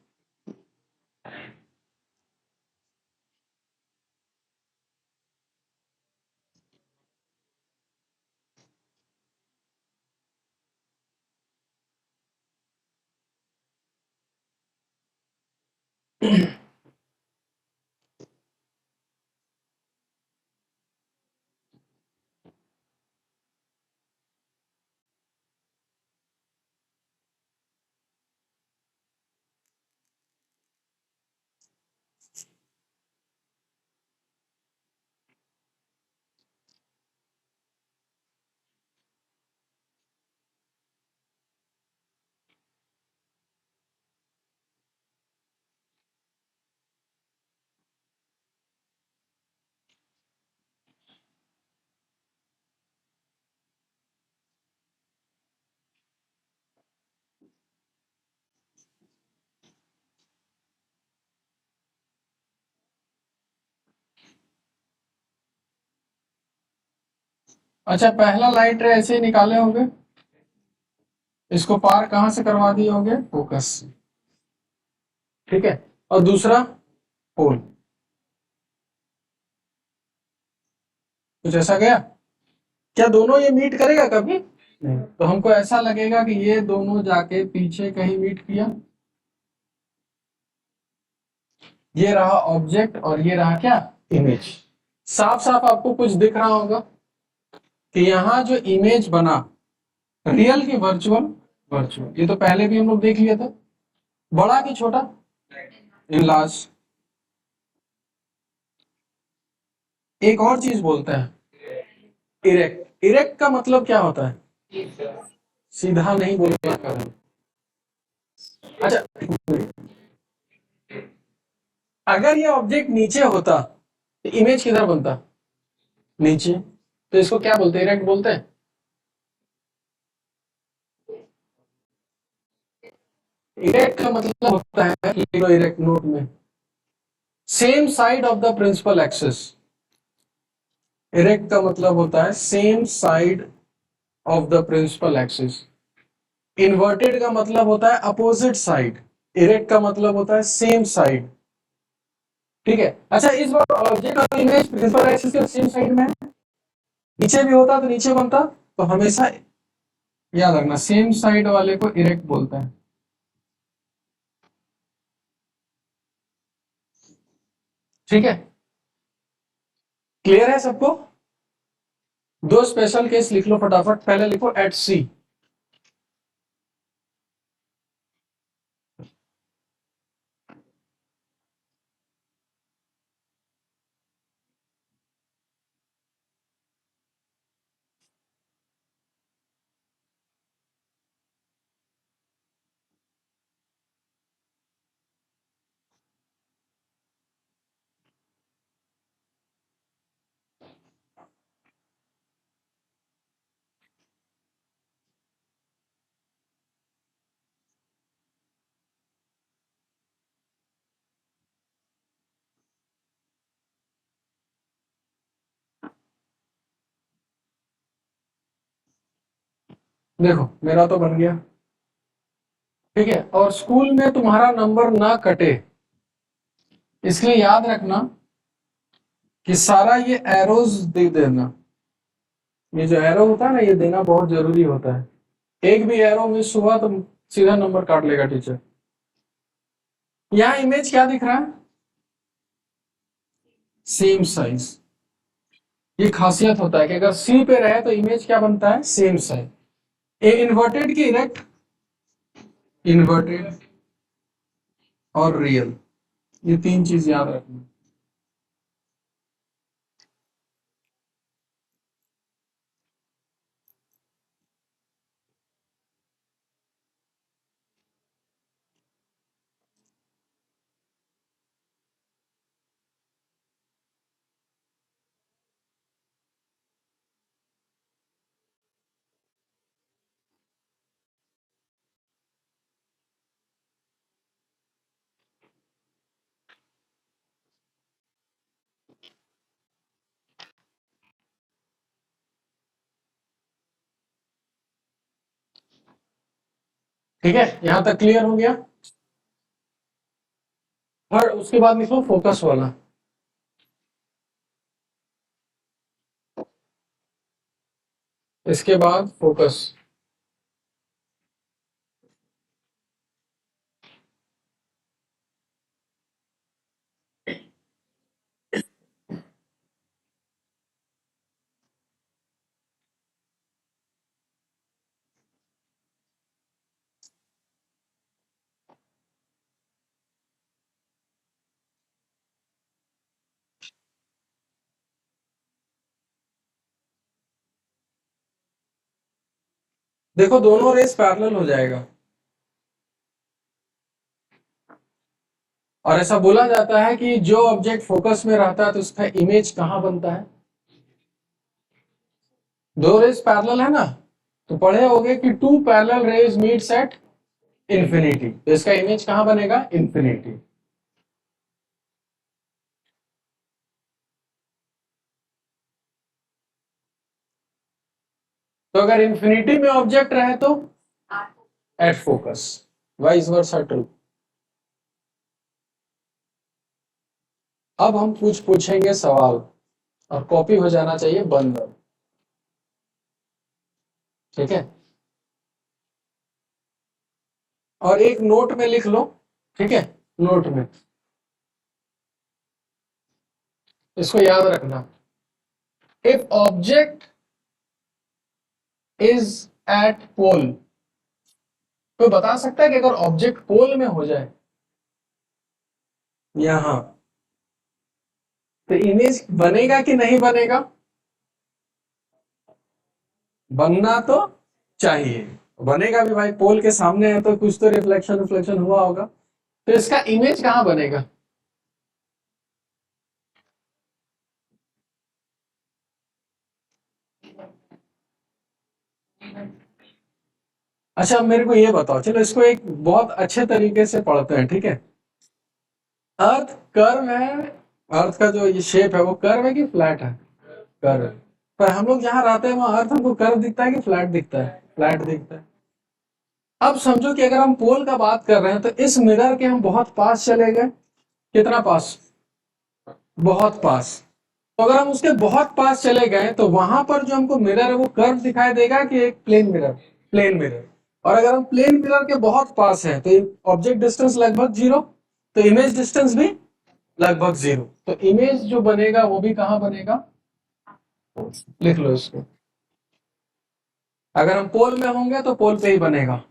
अच्छा, पहला लाइट रे ऐसे ही निकाले होंगे। इसको पार कहां से करवा दिए होंगे? फोकस से। ठीक है। और दूसरा पोल। कुछ ऐसा गया? क्या दोनों ये मीट करेगा कभी? नहीं। तो हमको ऐसा लगेगा कि ये दोनों जाके पीछे कहीं मीट किया। ये रहा ऑब्जेक्ट और ये रहा क्या? इमेज। साफ साफ आपको कुछ दिख रहा होगा कि यहाँ जो इमेज बना, रियल की वर्चुअल? वर्चुअल। ये तो पहले भी हम लोग देख लिया था। बड़ा कि छोटा? In large. एक और चीज बोलते हैं, इरेक्ट। इरेक्ट का मतलब क्या होता है? सीधा नहीं बोलना करें। अच्छा, अगर ये ऑब्जेक्ट नीचे होता तो इमेज किधर बनता? नीचे। तो इसको क्या बोलते हैं? इरेक्ट बोलते हैं। इरेक्ट का मतलब होता है कि इरेक्ट नोट में same side of the principal axis. Erect का मतलब होता है same side of the principal axis. Inverted का मतलब होता है अपोजिट साइड। इरेक्ट का मतलब होता है सेम साइड। ठीक है। अच्छा, इस बार ऑब्जेक्ट और इमेज प्रिंसिपल एक्सिस के सेम साइड में है। नीचे भी होता तो नीचे बनता। तो हमेशा याद रखना, सेम साइड वाले को इरेक्ट बोलते हैं। ठीक है, क्लियर है सबको? दो स्पेशल केस लिख लो फटाफट। पहले लिखो एट सी। देखो मेरा तो बन गया, ठीक है। और स्कूल में तुम्हारा नंबर ना कटे, इसलिए याद रखना कि सारा ये एरोज दे देना। ये जो एरो होता है ना, ये देना बहुत जरूरी होता है। एक भी एरो मिस हुआ तो सीधा नंबर काट लेगा टीचर। यहाँ इमेज क्या दिख रहा है? Same size. ये खासियत होता है कि अगर सी पे रहे तो इमेज क्या बनता है? Same size. ए इन्वर्टेड की इरेक्ट? इन्वर्टेड और रियल, ये तीन चीज याद रखना। ठीक है, यहां तक क्लियर हो गया। और उसके बाद लिखो फोकस वाला। इसके बाद फोकस। देखो दोनों रेस पैरेलल हो जाएगा। और ऐसा बोला जाता है कि जो ऑब्जेक्ट फोकस में रहता है तो उसका इमेज कहाँ बनता है? दो रेस पैरेलल है ना, तो पढ़े होगे कि two parallel rays meets at infinity, तो इसका इमेज कहाँ बनेगा? इंफिनिटी। तो अगर इंफिनिटी में ऑब्जेक्ट रहे तो at focus, vice versa true. अब हम कुछ पूछेंगे सवाल, और कॉपी हो जाना चाहिए बंद। ठीक है, और एक नोट में लिख लो। ठीक है, नोट में इसको याद रखना। इफ ऑब्जेक्ट इज एट पोल, कोई बता सकता है कि अगर ऑब्जेक्ट पोल में हो जाए यहां, तो इमेज बनेगा कि नहीं बनेगा? बनना तो चाहिए। बनेगा भी भाई, पोल के सामने है तो कुछ तो रिफ्लेक्शन रिफ्लेक्शन हुआ होगा, तो इसका इमेज कहां बनेगा? अच्छा मेरे को ये बताओ, चलो इसको एक बहुत अच्छे तरीके से पढ़ते हैं, ठीक है। अर्थ कर्व है, अर्थ का जो ये शेप है वो कर्व है कि फ्लैट है? कर्व है। पर हम लोग जहां रहते हैं वहां अर्थ हमको कर्व दिखता है कि फ्लैट दिखता है? फ्लैट दिखता है। अब समझो कि अगर हम पोल का बात कर रहे हैं तो इस मिरर के हम बहुत पास चले गए। कितना पास? बहुत पास। तो अगर हम उसके बहुत पास चले गए तो वहां पर जो हमको मिरर है वो कर्व दिखाई देगा कि एक प्लेन मिरर? Plane mirror. और अगर हम प्लेन मिरर के बहुत पास है तो ऑब्जेक्ट डिस्टेंस लगभग जीरो, तो इमेज डिस्टेंस भी लगभग जीरो, तो इमेज जो बनेगा वो भी कहां बनेगा? लिख लो इसको। अगर हम पोल में होंगे तो पोल पे ही बनेगा।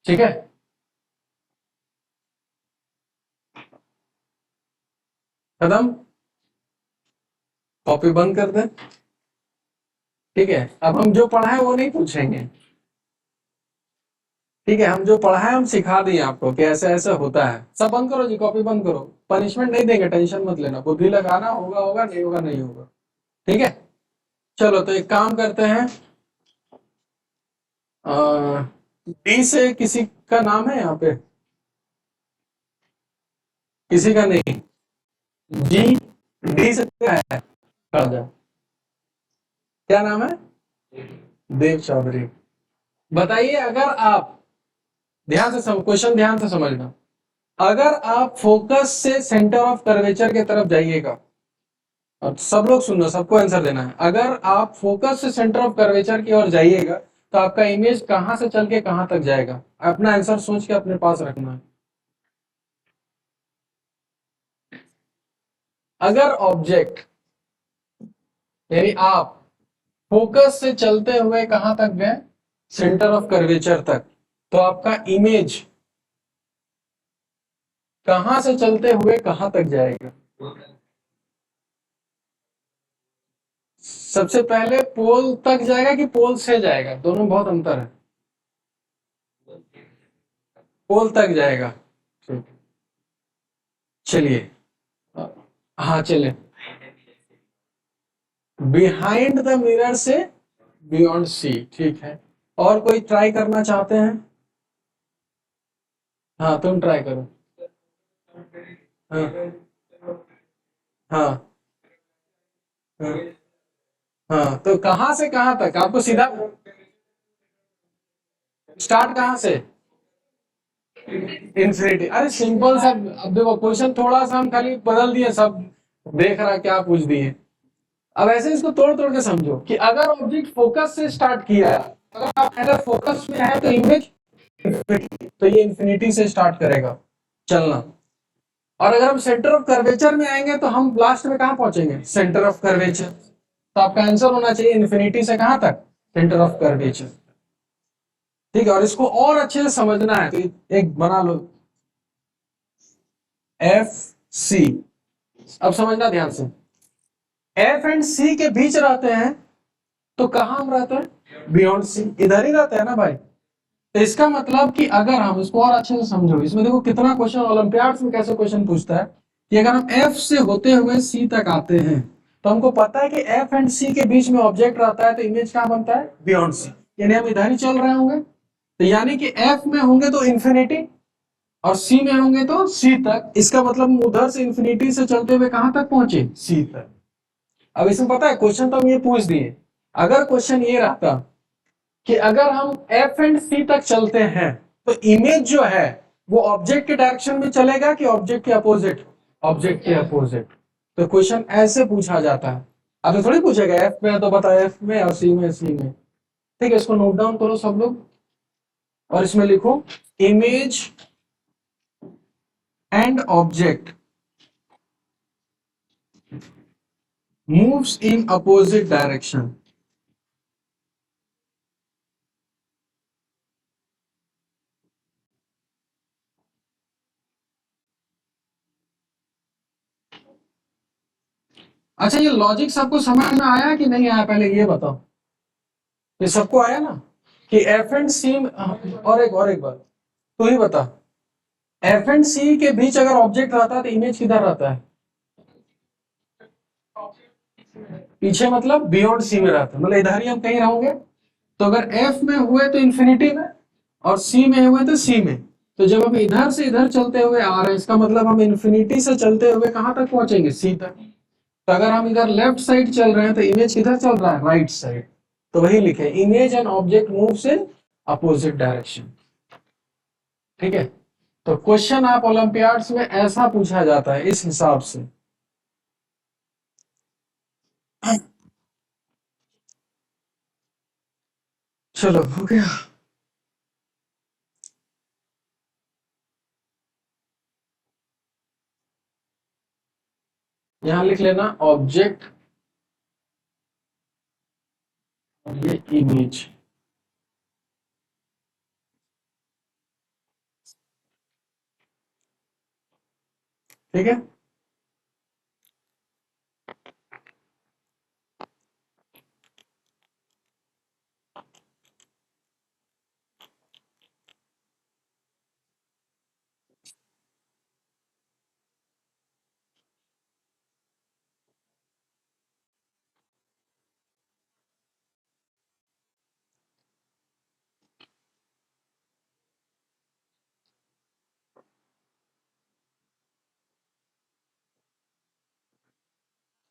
ठीक है, कदम कॉपी बंद कर दें। ठीक है, अब हम जो पढ़ा है वो नहीं पूछेंगे। ठीक है, हम जो पढ़ा है हम सिखा दिए आपको कि ऐसे ऐसे होता है। सब बंद करो जी, कॉपी बंद करो। पनिशमेंट नहीं देंगे, टेंशन मत लेना। बुद्धि लगाना, होगा होगा, नहीं होगा नहीं होगा। ठीक है, चलो तो एक काम करते हैं। डी से किसी का नाम है यहाँ पे? किसी का नहीं। जी डी से क्या है, राजा, क्या नाम है? देव चौधरी। बताइए, अगर आप ध्यान से क्वेश्चन ध्यान से समझना, अगर आप फोकस से सेंटर ऑफ कर्वेचर की तरफ जाइएगा, अब सब लोग सुनना, सबको आंसर देना है, अगर आप फोकस से सेंटर ऑफ कर्वेचर की ओर जाइएगा तो आपका इमेज कहां से चल के कहां तक जाएगा? अपना आंसर सोच के अपने पास रखना है। अगर ऑब्जेक्ट यानी आप फोकस से चलते हुए कहां तक गए? सेंटर ऑफ कर्वेचर तक, तो आपका इमेज कहां से चलते हुए कहां तक जाएगा? सबसे पहले पोल तक जाएगा कि पोल से जाएगा? दोनों में बहुत अंतर है। पोल तक जाएगा। ठीक, चलिए। हाँ चलिए। बिहाइंड द मिरर से बियॉन्ड सी, ठीक है। और कोई ट्राई करना चाहते हैं? हाँ तुम ट्राई करो। हाँ हाँ हाँ हाँ, तो कहां से कहां तक आपको सीधा स्टार्ट कहां से? इन्फिनिटी। अरे सिंपल सा। अब देखो क्वेश्चन थोड़ा सा हम खाली बदल दिए, सब देख रहा क्या पूछ दिए। अब ऐसे इसको तोड़ तोड़ के समझो कि अगर ऑब्जेक्ट फोकस से स्टार्ट किया है, अगर फोकस में है तो इमेज तो ये इंफिनिटी से स्टार्ट करेगा चलना। और अगर हम सेंटर ऑफ कर्वेचर में आएंगे तो हम लास्ट में कहां पहुंचेंगे? Centre of curvature. तो आपका आंसर होना चाहिए इन्फिनिटी से कहां तक? Centre of curvature. ठीक है, और इसको और अच्छे से समझना है तो एक बना लो, एफ सी। अब समझना ध्यान से, एफ एंड सी के बीच रहते हैं तो कहां हम रहते हैं? बियॉन्ड सी, इधर ही रहते हैं ना भाई। तो इसका मतलब कि अगर हम इसको और अच्छे से समझो, इसमें देखो कितना क्वेश्चन ओलंपियाड्स में कैसे क्वेश्चन पूछता है कि अगर हम एफ से होते हुए सी तक आते हैं तो हमको पता है कि एफ एंड सी के बीच में ऑब्जेक्ट रहता है तो इमेज कहां बनता है? Beyond C. यानी हम इधर ही चल रहे होंगे, तो यानी कि एफ में होंगे तो इंफिनिटी और सी में होंगे तो सी तक। इसका मतलब हम उधर से इंफिनिटी से चलते हुए कहां तक पहुंचे? सी तक। अब इसमें पता है क्वेश्चन तो हम ये पूछ दिए, अगर क्वेश्चन ये रहता कि अगर हम एफ एंड सी तक चलते हैं तो इमेज जो है वो ऑब्जेक्ट के डायरेक्शन में चलेगा कि ऑब्जेक्ट के अपोजिट? ऑब्जेक्ट के अपोजिट। तो क्वेश्चन ऐसे पूछा जाता है। अब तो थोड़ी पूछेगा एफ में है तो बता एफ में, और सी में सी में। ठीक है, इसको नोट डाउन करो सब लोग और इसमें लिखो image and object moves in opposite direction. अच्छा, ये लॉजिक सबको समझ में आया कि नहीं आया, पहले ये बताओ। ये सबको आया ना कि एफ एंड सी, और एक बात तू ही बता, एफ एंड सी के बीच अगर ऑब्जेक्ट रहता है तो इमेज किधर रहता है? पीछे मतलब बियॉन्ड सी में रहता है, मतलब इधर ही हम कहीं रहोगे। तो अगर एफ में हुए तो इंफिनिटी में, और सी में हुए तो सी में। तो जब हम इधर से इधर चलते हुए आ रहे हैं इसका मतलब हम इंफिनिटी से चलते हुए कहां तक पहुंचेंगे? सी तक। तो अगर हम इधर लेफ्ट साइड चल रहे हैं तो इमेज किधर चल रहा है? Right side. तो वही लिखे, image and object moves in opposite direction. ठीक है, तो क्वेश्चन आप ओलंपियाड्स में ऐसा पूछा जाता है इस हिसाब से। चलो हो गया। यहां लिख लेना ऑब्जेक्ट और ये इमेज। ठीक है,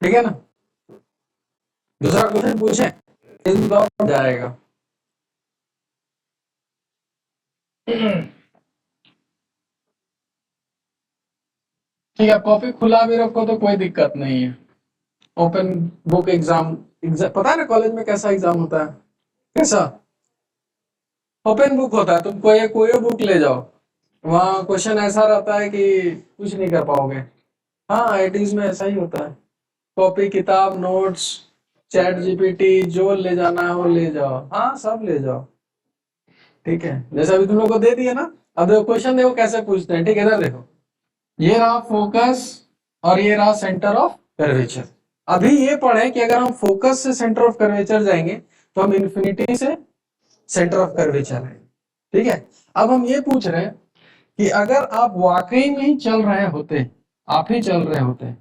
ठीक है ना। दूसरा क्वेश्चन पूछे, इस बार जाएगा। ठीक है, कॉपी खुला भी रखो तो कोई दिक्कत नहीं है। ओपन बुक एग्जाम, पता है ना कॉलेज में कैसा एग्जाम होता है? कैसा? ओपन बुक होता है, तुम कोई बुक ले जाओ, वहाँ क्वेश्चन ऐसा रहता है कि कुछ नहीं कर पाओगे। हाँ, आईआईटीज में ऐसा ही होता है। कॉपी किताब नोट्स चैट जीपीटी जो ले जाना है वो ले जाओ, हाँ सब ले जाओ। ठीक है, जैसे अभी तुम लोग को दे दिए ना। अब देखो क्वेश्चन देखो कैसे पूछते हैं। ठीक है, इधर देखो, ये रहा फोकस और ये रहा सेंटर ऑफ कर्वेचर। अभी ये पढ़े कि अगर हम फोकस से सेंटर ऑफ कर्वेचर जाएंगे तो हम इन्फिनिटी से सेंटर ऑफ कर्वेचर है। ठीक है, अब हम ये पूछ रहे हैं कि अगर आप वाकई में ही चल रहे होते, आप ही चल रहे होते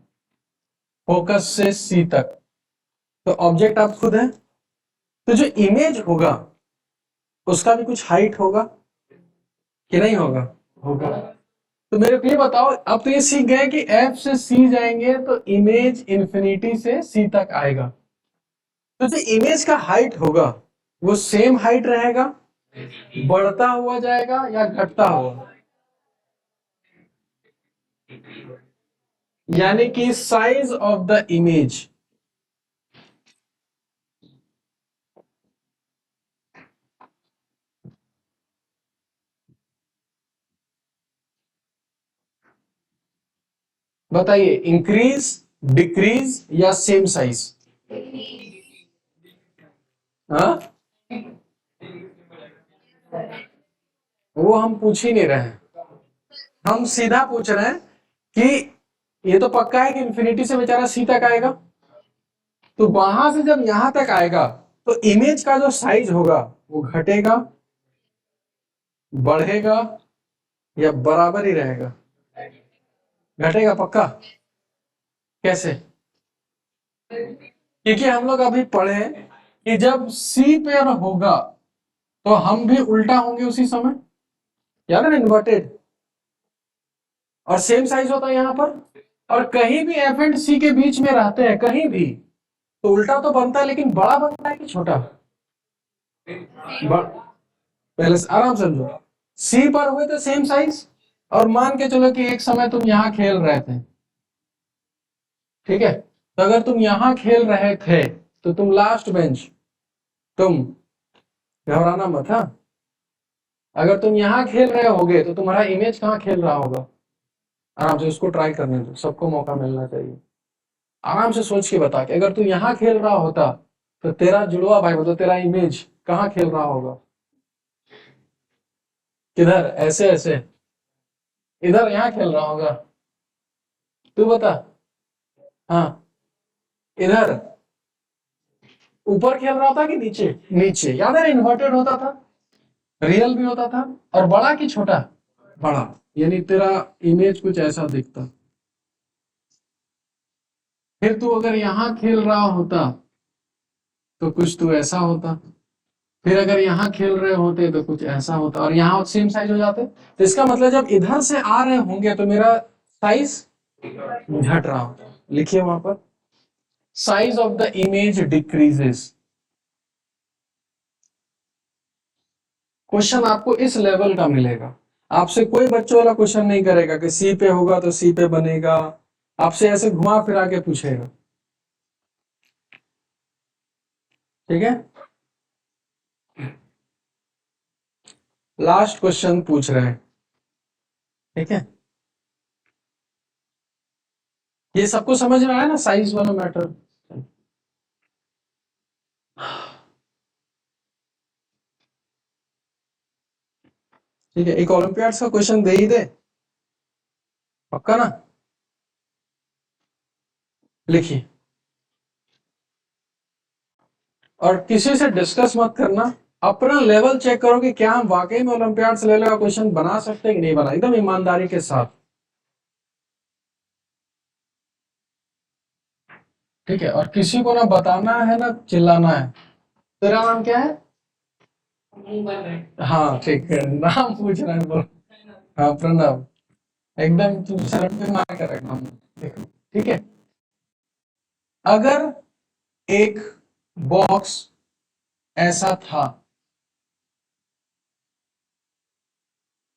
फोकस से सी तक, तो ऑब्जेक्ट आप खुद है, तो जो इमेज होगा उसका भी कुछ हाइट होगा कि नहीं होगा? होगा। तो मेरे को ये बताओ, अब तो ये सीख गए कि एफ से सी जाएंगे तो इमेज इंफिनिटी से सी तक आएगा, तो जो इमेज का हाइट होगा वो सेम हाइट रहेगा, बढ़ता हुआ जाएगा या घटता हुआ? यानी कि साइज ऑफ द इमेज, बताइए, इंक्रीज, डिक्रीज या सेम साइज? हाँ, वो हम पूछ ही नहीं रहे हैं, हम सीधा पूछ रहे हैं कि ये तो पक्का है कि इंफिनिटी से बेचारा सी तक आएगा, तो वहां से जब यहां तक आएगा तो इमेज का जो साइज होगा वो घटेगा, बढ़ेगा या बराबर ही रहेगा? घटेगा पक्का। कैसे? क्योंकि हम लोग अभी पढ़े कि जब सी पेयर होगा तो हम भी उल्टा होंगे उसी समय, याद है ना, इन्वर्टेड, और सेम साइज होता है यहाँ पर। और कहीं भी एफ एंड सी के बीच में रहते हैं कहीं भी, तो उल्टा तो बनता है लेकिन बड़ा बनता है कि छोटा? पहले से आराम समझो, सी पर हुए थे सेम साइज, और मान के चलो कि एक समय तुम यहाँ खेल रहे थे। ठीक है, तो अगर तुम यहाँ खेल रहे थे तो तुम लास्ट बेंच, तुम घबराना मत। हाँ, अगर तुम यहाँ खेल रहे होगे तो तुम्हारा इमेज कहाँ खेल रहा होगा? आराम से उसको ट्राई करने दो, सबको मौका मिलना चाहिए। आराम से सोच के बता के, अगर तू यहाँ खेल रहा होता तो तेरा जुड़वा भाई, मतलब तेरा इमेज कहाँ खेल रहा होगा? किधर? ऐसे ऐसे इधर यहाँ खेल रहा होगा? तू बता। हाँ, इधर ऊपर खेल रहा था कि नीचे? नीचे, याद है इन्वर्टेड होता था, रियल भी होता था। और बड़ा कि छोटा? बड़ा, यानी तेरा इमेज कुछ ऐसा दिखता। फिर तू अगर यहाँ खेल रहा होता तो कुछ तू ऐसा होता, फिर अगर यहाँ खेल रहे होते तो कुछ ऐसा होता, और यहाँ सेम साइज हो जाते। तो इसका मतलब जब इधर से आ रहे होंगे तो मेरा साइज घट रहा होता। लिखिए वहां पर, size of the image decreases. Question आपको इस लेवल का मिलेगा, आपसे कोई बच्चों वाला क्वेश्चन नहीं करेगा कि सी पे होगा तो सी पे बनेगा, आपसे ऐसे घुमा फिरा के पूछेगा। ठीक है, लास्ट क्वेश्चन पूछ रहे हैं। ठीक है, ये सबको समझ में आया ना साइज वाला मैटर? ठीक है, एक ओलंपियाड्स का क्वेश्चन दे ही दे, पक्का ना? लिखिए, और किसी से डिस्कस मत करना, अपना लेवल चेक करो कि क्या हम वाकई में ओलंपियाड लेवल का क्वेश्चन बना सकते हैं कि नहीं बना, एकदम ईमानदारी के साथ। ठीक है, और किसी को ना बताना है ना चिल्लाना है। तेरा नाम क्या है? हाँ ठीक है, नाम पूछ रहे हैं, बोल। हाँ प्रणव, एकदम तू शर्म पे मार कर रखना। देखो, ठीक है। अगर एक बॉक्स ऐसा था,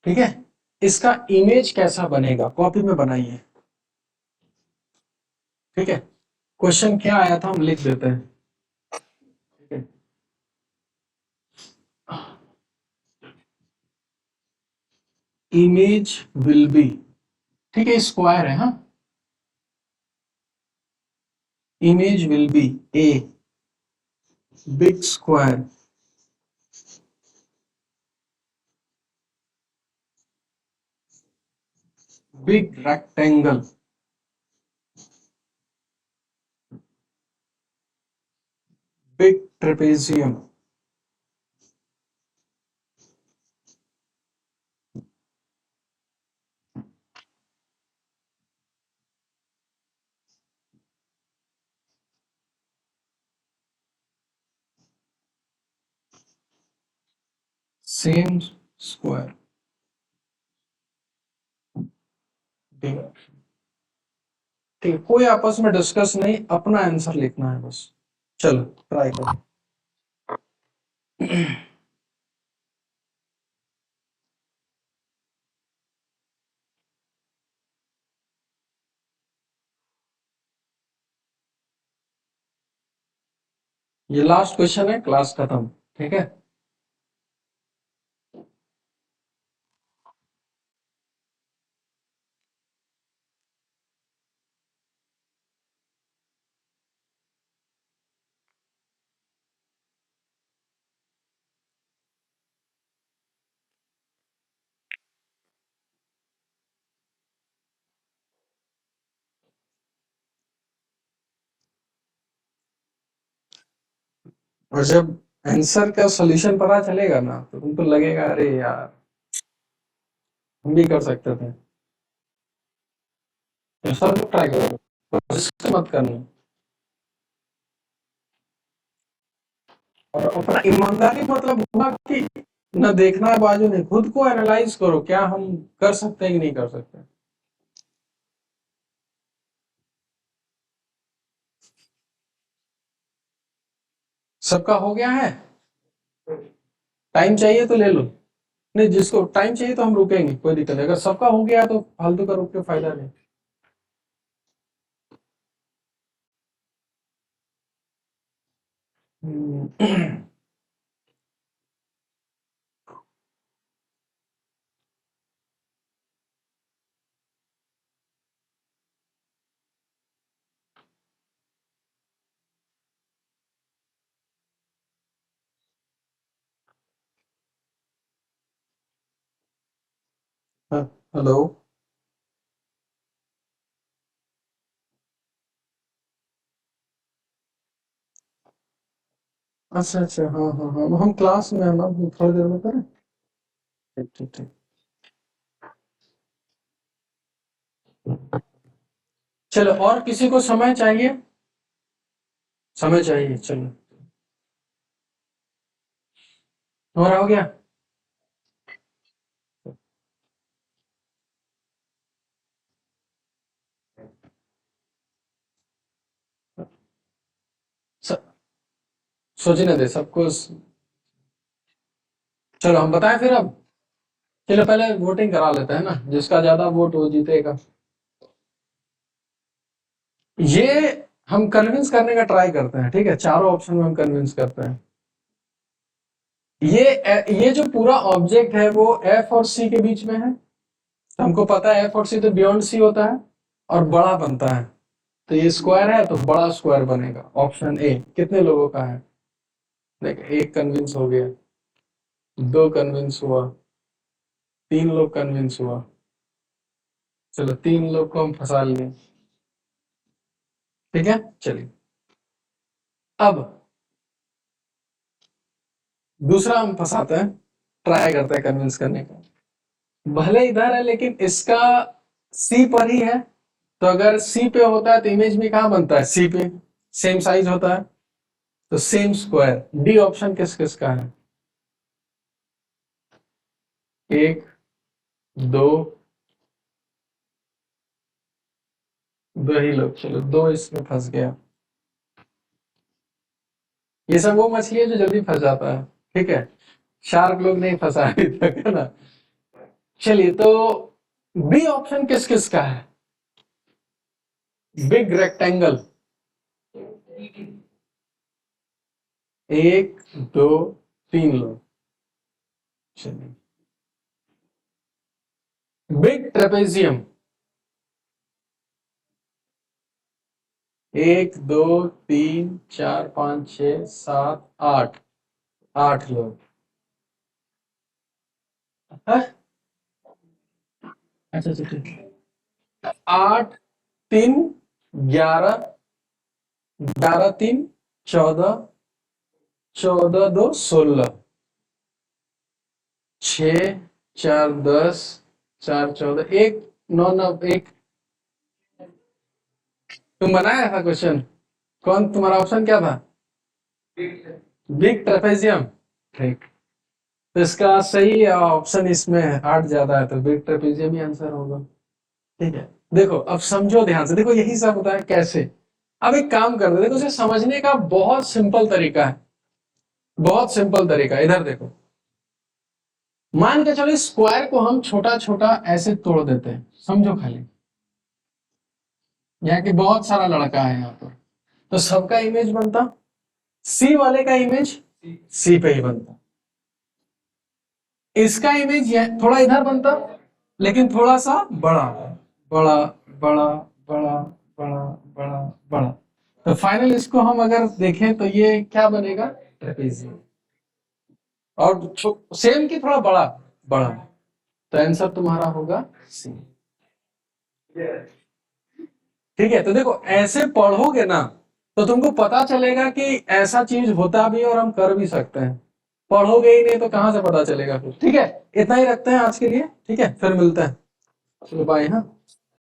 ठीक है, इसका इमेज कैसा बनेगा, कॉपी में बनाइए। ठीक है, क्वेश्चन क्या आया था हम लिख देते हैं। ठीक है, इमेज विल बी, ठीक है, स्क्वायर है, हाँ, image will be a big square big rectangle big trapezium same square. ठीक है, ठीक है, कोई आपस में डिस्कस नहीं, अपना आंसर लिखना है बस। चलो ट्राई करो। ये लास्ट क्वेश्चन है, क्लास खत्म। ठीक है, और जब आंसर का सॉल्यूशन पता चलेगा ना, तो तुमको लगेगा अरे यार हम भी कर सकते थे। तो सब लोग ट्राई करो, कोशिश मत करना, और अपना ईमानदारी मतलब हुआ कि न देखना है बाजू, नहीं, खुद को एनालाइज करो, क्या हम कर सकते हैं कि नहीं कर सकते। सबका हो गया है? टाइम चाहिए तो ले लो, नहीं जिसको टाइम चाहिए तो हम रुकेंगे, कोई दिक्कत नहीं, अगर सबका हो गया तो फालतू का रुक के फायदा नहीं। हम्म, हाँ, हेलो। अच्छा अच्छा, हाँ हाँ हाँ, हम क्लास में है ना, थोड़ी देर में करें। ठीक ठीक ठीक। चलो, और किसी को समय चाहिए? समय चाहिए, चलो। तुम्हारा हो गया? स- सोचने दे सबको। चलो हम बताएं फिर अब। चलो पहले वोटिंग करा लेते हैं ना, जिसका ज्यादा वोट वो जीतेगा। ये हम कन्विंस करने का ट्राई करते हैं, ठीक है, चारों ऑप्शन में हम कन्विंस करते हैं। ये जो पूरा ऑब्जेक्ट है वो एफ और सी के बीच में है, तो हमको पता है एफ और सी तो बियॉन्ड सी होता है और बड़ा बनता है, तो ये स्क्वायर है तो बड़ा स्क्वायर बनेगा, ऑप्शन ए। कितने लोगों का है? देख, एक कन्विंस हो गया, दो कन्विंस हुआ, तीन लोग कन्विंस हुआ। चलो तीन लोग को हम फंसा लिए। ठीक है, चलिए अब दूसरा हम फंसाते हैं, ट्राई करते हैं कन्विंस करने का। भले इधर है लेकिन इसका सी पर ही है, तो अगर सी पे होता है तो इमेज में कहाँ बनता है, सी पे, सेम साइज होता है, तो सेम स्क्वायर। डी ऑप्शन किस किस का है? एक, दो, दो ही लोग, चलो दो इसमें फंस गया। ये सब वो मछली है जो जल्दी फंस जाता है, ठीक है। शार्क लोग नहीं फंसा अभी तक, है ना। चलिए, तो बी ऑप्शन किस किस का है? बिग रेक्टेंगल, 1 2 3 लोग। चलिए, बिग ट्रेपेजियम, 1 2 3 4 5 6 7 8, 8 लोग। हाँ? अच्छा अच्छा ठीक है। 8 3 11, 11 3 14, 14 2 16, 6 4 10, 4 14, 1 9 9 1। तुम बनाया था क्वेश्चन? कौन तुम्हारा ऑप्शन क्या था? बिग ट्रेपेजियम, ठीक। तो इसका सही ऑप्शन इसमें है, 8 ज्यादा है, तो बिग ट्रेपेजियम ही आंसर होगा। ठीक है, देखो अब समझो ध्यान से, देखो यही सब होता है कैसे। अब एक काम कर दो, देखो इसे समझने का बहुत सिंपल तरीका है, बहुत सिंपल तरीका है। इधर देखो, मान के चलो इस स्क्वायर को हम छोटा छोटा ऐसे तोड़ देते हैं, समझो खाली। यहाँ की बहुत सारा लड़का है यहाँ पर, तो सबका इमेज बनता सी वाले का इमेज सी पे ही बनता, इसका इमेज थोड़ा इधर बनता, लेकिन थोड़ा सा बड़ा बड़ा बड़ा बड़ा बड़ा बड़ा बड़ा। तो फाइनल इसको हम अगर देखें तो ये क्या बनेगा? ट्रेपेजियम। और सेम की थोड़ा बड़ा बड़ा, तो आंसर तुम्हारा होगा सी। ठीक है, तो देखो ऐसे पढ़ोगे ना तो तुमको पता चलेगा कि ऐसा चीज होता भी है और हम कर भी सकते हैं। पढ़ोगे ही नहीं तो कहां से पता चलेगा फिर। ठीक है, इतना ही रखते हैं आज के लिए, ठीक है, फिर मिलते हैं। चलो बाय। हाँ।